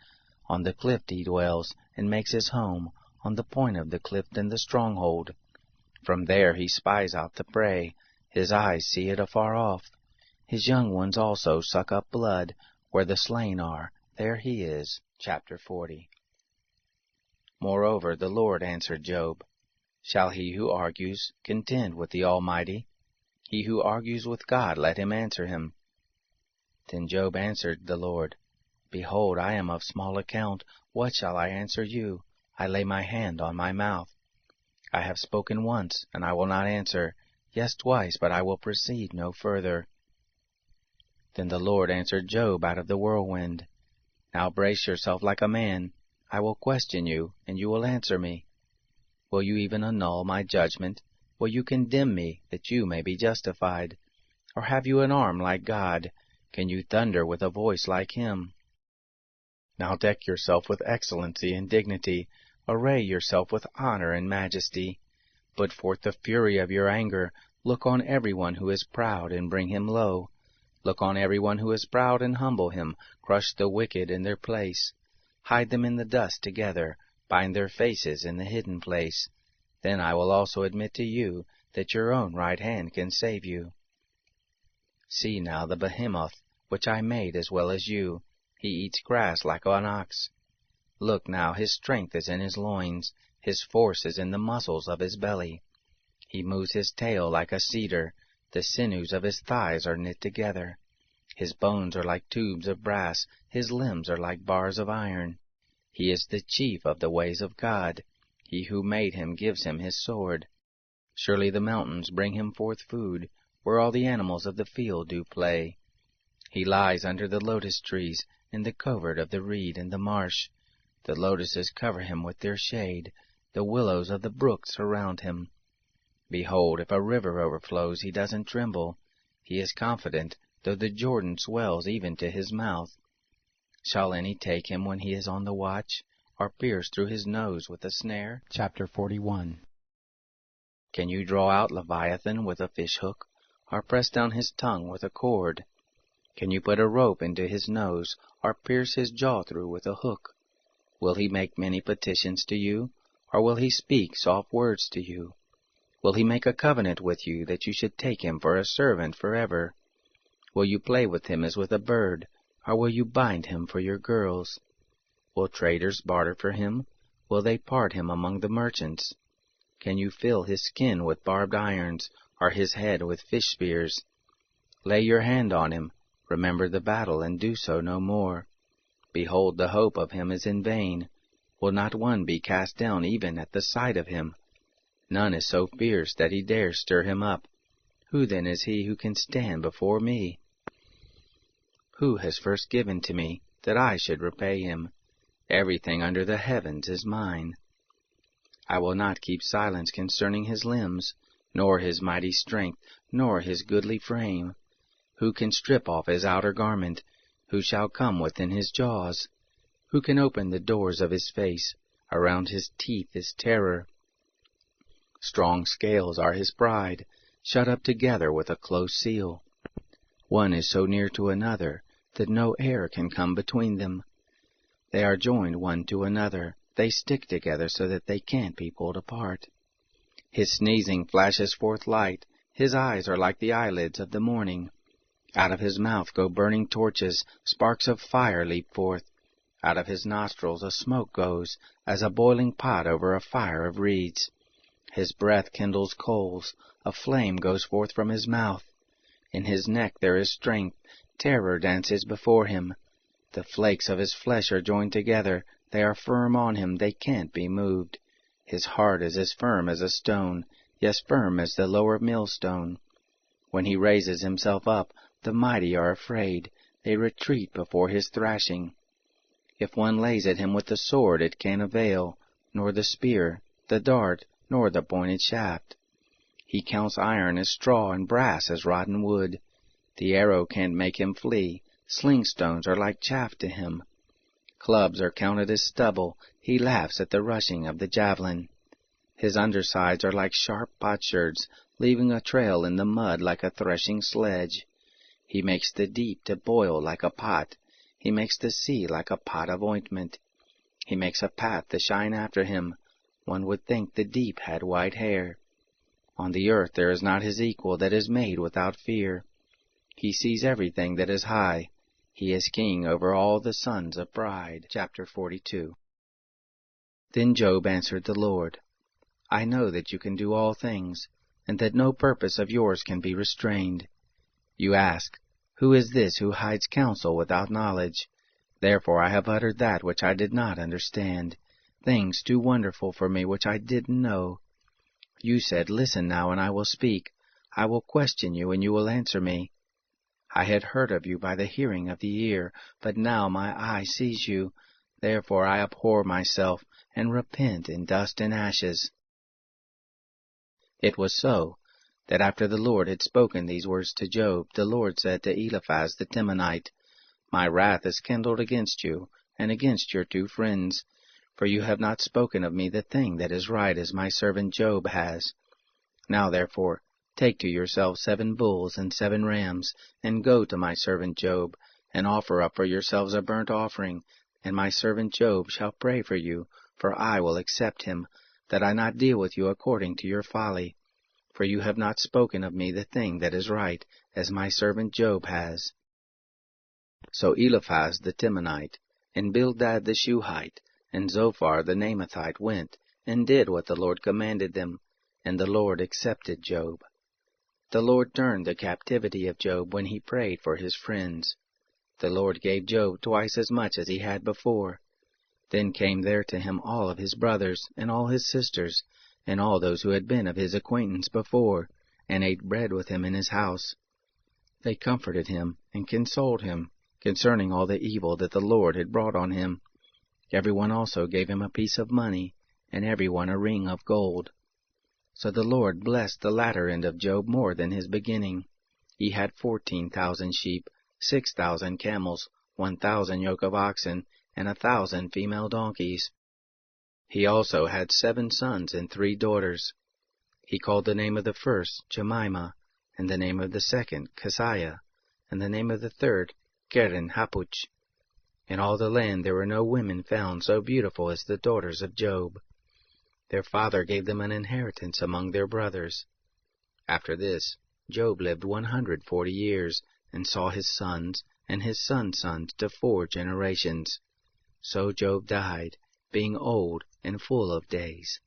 On the cliff he dwells, and makes his home, on the point of the cliff in the stronghold. From there he spies out the prey, his eyes see it afar off. His young ones also suck up blood, where the slain are, there he is. Chapter 40. Moreover the Lord answered Job, Shall he who argues contend with the Almighty? He who argues with God, let him answer him. Then Job answered the Lord, Behold, I am of small account. What shall I answer you? I lay my hand on my mouth. I have spoken once, and I will not answer, yes, twice, but I will proceed no further. Then the Lord answered Job out of the whirlwind, Now brace yourself like a man. I will question you, and you will answer me. Will you even annul my judgment? Will you condemn me, that you may be justified? Or have you an arm like God? Can you thunder with a voice like him? Now deck yourself with excellency and dignity. Array yourself with honor and majesty. Put forth the fury of your anger. Look on everyone who is proud, and bring him low. Look on everyone who is proud, and humble him. Crush the wicked in their place. Hide them in the dust together. Bind their faces in the hidden place. Then I will also admit to you that your own right hand can save you. See now the behemoth, which I made as well as you. He eats grass like an ox. Look now, his strength is in his loins, his force is in the muscles of his belly. He moves his tail like a cedar, the sinews of his thighs are knit together. His bones are like tubes of brass, his limbs are like bars of iron. He is the chief of the ways of God. He who made him gives him his sword. Surely the mountains bring him forth food, where all the animals of the field do play. He lies under the lotus trees, in the covert of the reed and the marsh. The lotuses cover him with their shade, the willows of the brook surround him. Behold, if a river overflows, he doesn't tremble. He is confident, though the Jordan swells even to his mouth. Shall any take him when he is on the watch, or pierce through his nose with a snare? Chapter 41. Can you draw out Leviathan with a fishhook, or press down his tongue with a cord? Can you put a rope into his nose, or pierce his jaw through with a hook? Will he make many petitions to you, or will he speak soft words to you? Will he make a covenant with you, that you should take him for a servant forever? Will you play with him as with a bird, or will you bind him for your girls? Will traders barter for him? Will they part him among the merchants? Can you fill his skin with barbed irons, or his head with fish spears? Lay your hand on him, Remember the battle, and do so no more. Behold, the hope of him is in vain. Will not one be cast down even at the sight of him? None is so fierce that he dares stir him up. Who then is he who can stand before me? Who has first given to me, that I should repay him? Everything under the heavens is mine. I will not keep silence concerning his limbs, nor his mighty strength, nor his goodly frame. Who can strip off his outer garment? Who shall come within his jaws? Who can open the doors of his face? Around his teeth is terror. Strong scales are his pride, shut up together with a close seal. One is so near to another that no air can come between them. They are joined one to another. They stick together so that they can't be pulled apart. His sneezing flashes forth light. His eyes are like the eyelids of the morning. Out of his mouth go burning torches. Sparks of fire leap forth. Out of his nostrils a smoke goes, as a boiling pot over a fire of reeds. His breath kindles coals. A flame goes forth from his mouth. In his neck there is strength. Terror dances before him. The flakes of his flesh are joined together. They are firm on him. They can't be moved. His heart is as firm as a stone, yes, firm as the lower millstone. When he raises himself up, the mighty are afraid. They retreat before his thrashing. If one lays at him with the sword, it can't avail, nor the spear, the dart, nor the pointed shaft. He counts iron as straw and brass as rotten wood. The arrow can't make him flee. Sling stones are like chaff to him. Clubs are counted as stubble. He laughs at the rushing of the javelin. His undersides are like sharp potsherds, leaving a trail in the mud like a threshing sledge. He makes the deep to boil like a pot. He makes the sea like a pot of ointment. He makes a path to shine after him. One would think the deep had white hair. On the earth there is not his equal that is made without fear. He sees everything that is high. He is king over all the sons of pride. Chapter 42. Then Job answered the Lord, I know that you can do all things, and that no purpose of yours can be restrained. You ask, Who is this who hides counsel without knowledge? Therefore I have uttered that which I did not understand, things too wonderful for me which I didn't know. You said, Listen now, and I will speak. I will question you, and you will answer me. I had heard of you by the hearing of the ear, but now my eye sees you. Therefore I abhor myself, and repent in dust and ashes. It was so, that after the Lord had spoken these words to Job, the Lord said to Eliphaz the Temanite, My wrath is kindled against you, and against your 2 friends, for you have not spoken of me the thing that is right, as my servant Job has. Now therefore, take to yourselves 7 bulls and 7 rams, and go to my servant Job, and offer up for yourselves a burnt offering, and my servant Job shall pray for you, for I will accept him, that I not deal with you according to your folly. For you have not spoken of me the thing that is right, as my servant Job has. So Eliphaz the Temanite, and Bildad the Shuhite, and Zophar the Naamathite went, and did what the Lord commanded them, and the Lord accepted Job. The Lord turned the captivity of Job when he prayed for his friends. The Lord gave Job twice as much as he had before. Then came there to him all of his brothers, and all his sisters, and all those who had been of his acquaintance before, and ate bread with him in his house. They comforted him, and consoled him, concerning all the evil that the Lord had brought on him. Every one also gave him a piece of money, and every one a ring of gold. So the Lord blessed the latter end of Job more than his beginning. He had 14,000 sheep, 6,000 camels, 1,000 yoke of oxen, and 1,000 female donkeys. He also had 7 sons and 3 daughters. He called the name of the first Jemimah, and the name of the second Keziah, and the name of the third Keren-Happuch. In all the land there were no women found so beautiful as the daughters of Job. Their father gave them an inheritance among their brothers. After this, Job lived 140 years, and saw his sons and his sons' sons to 4 generations. So Job died, being old and full of days.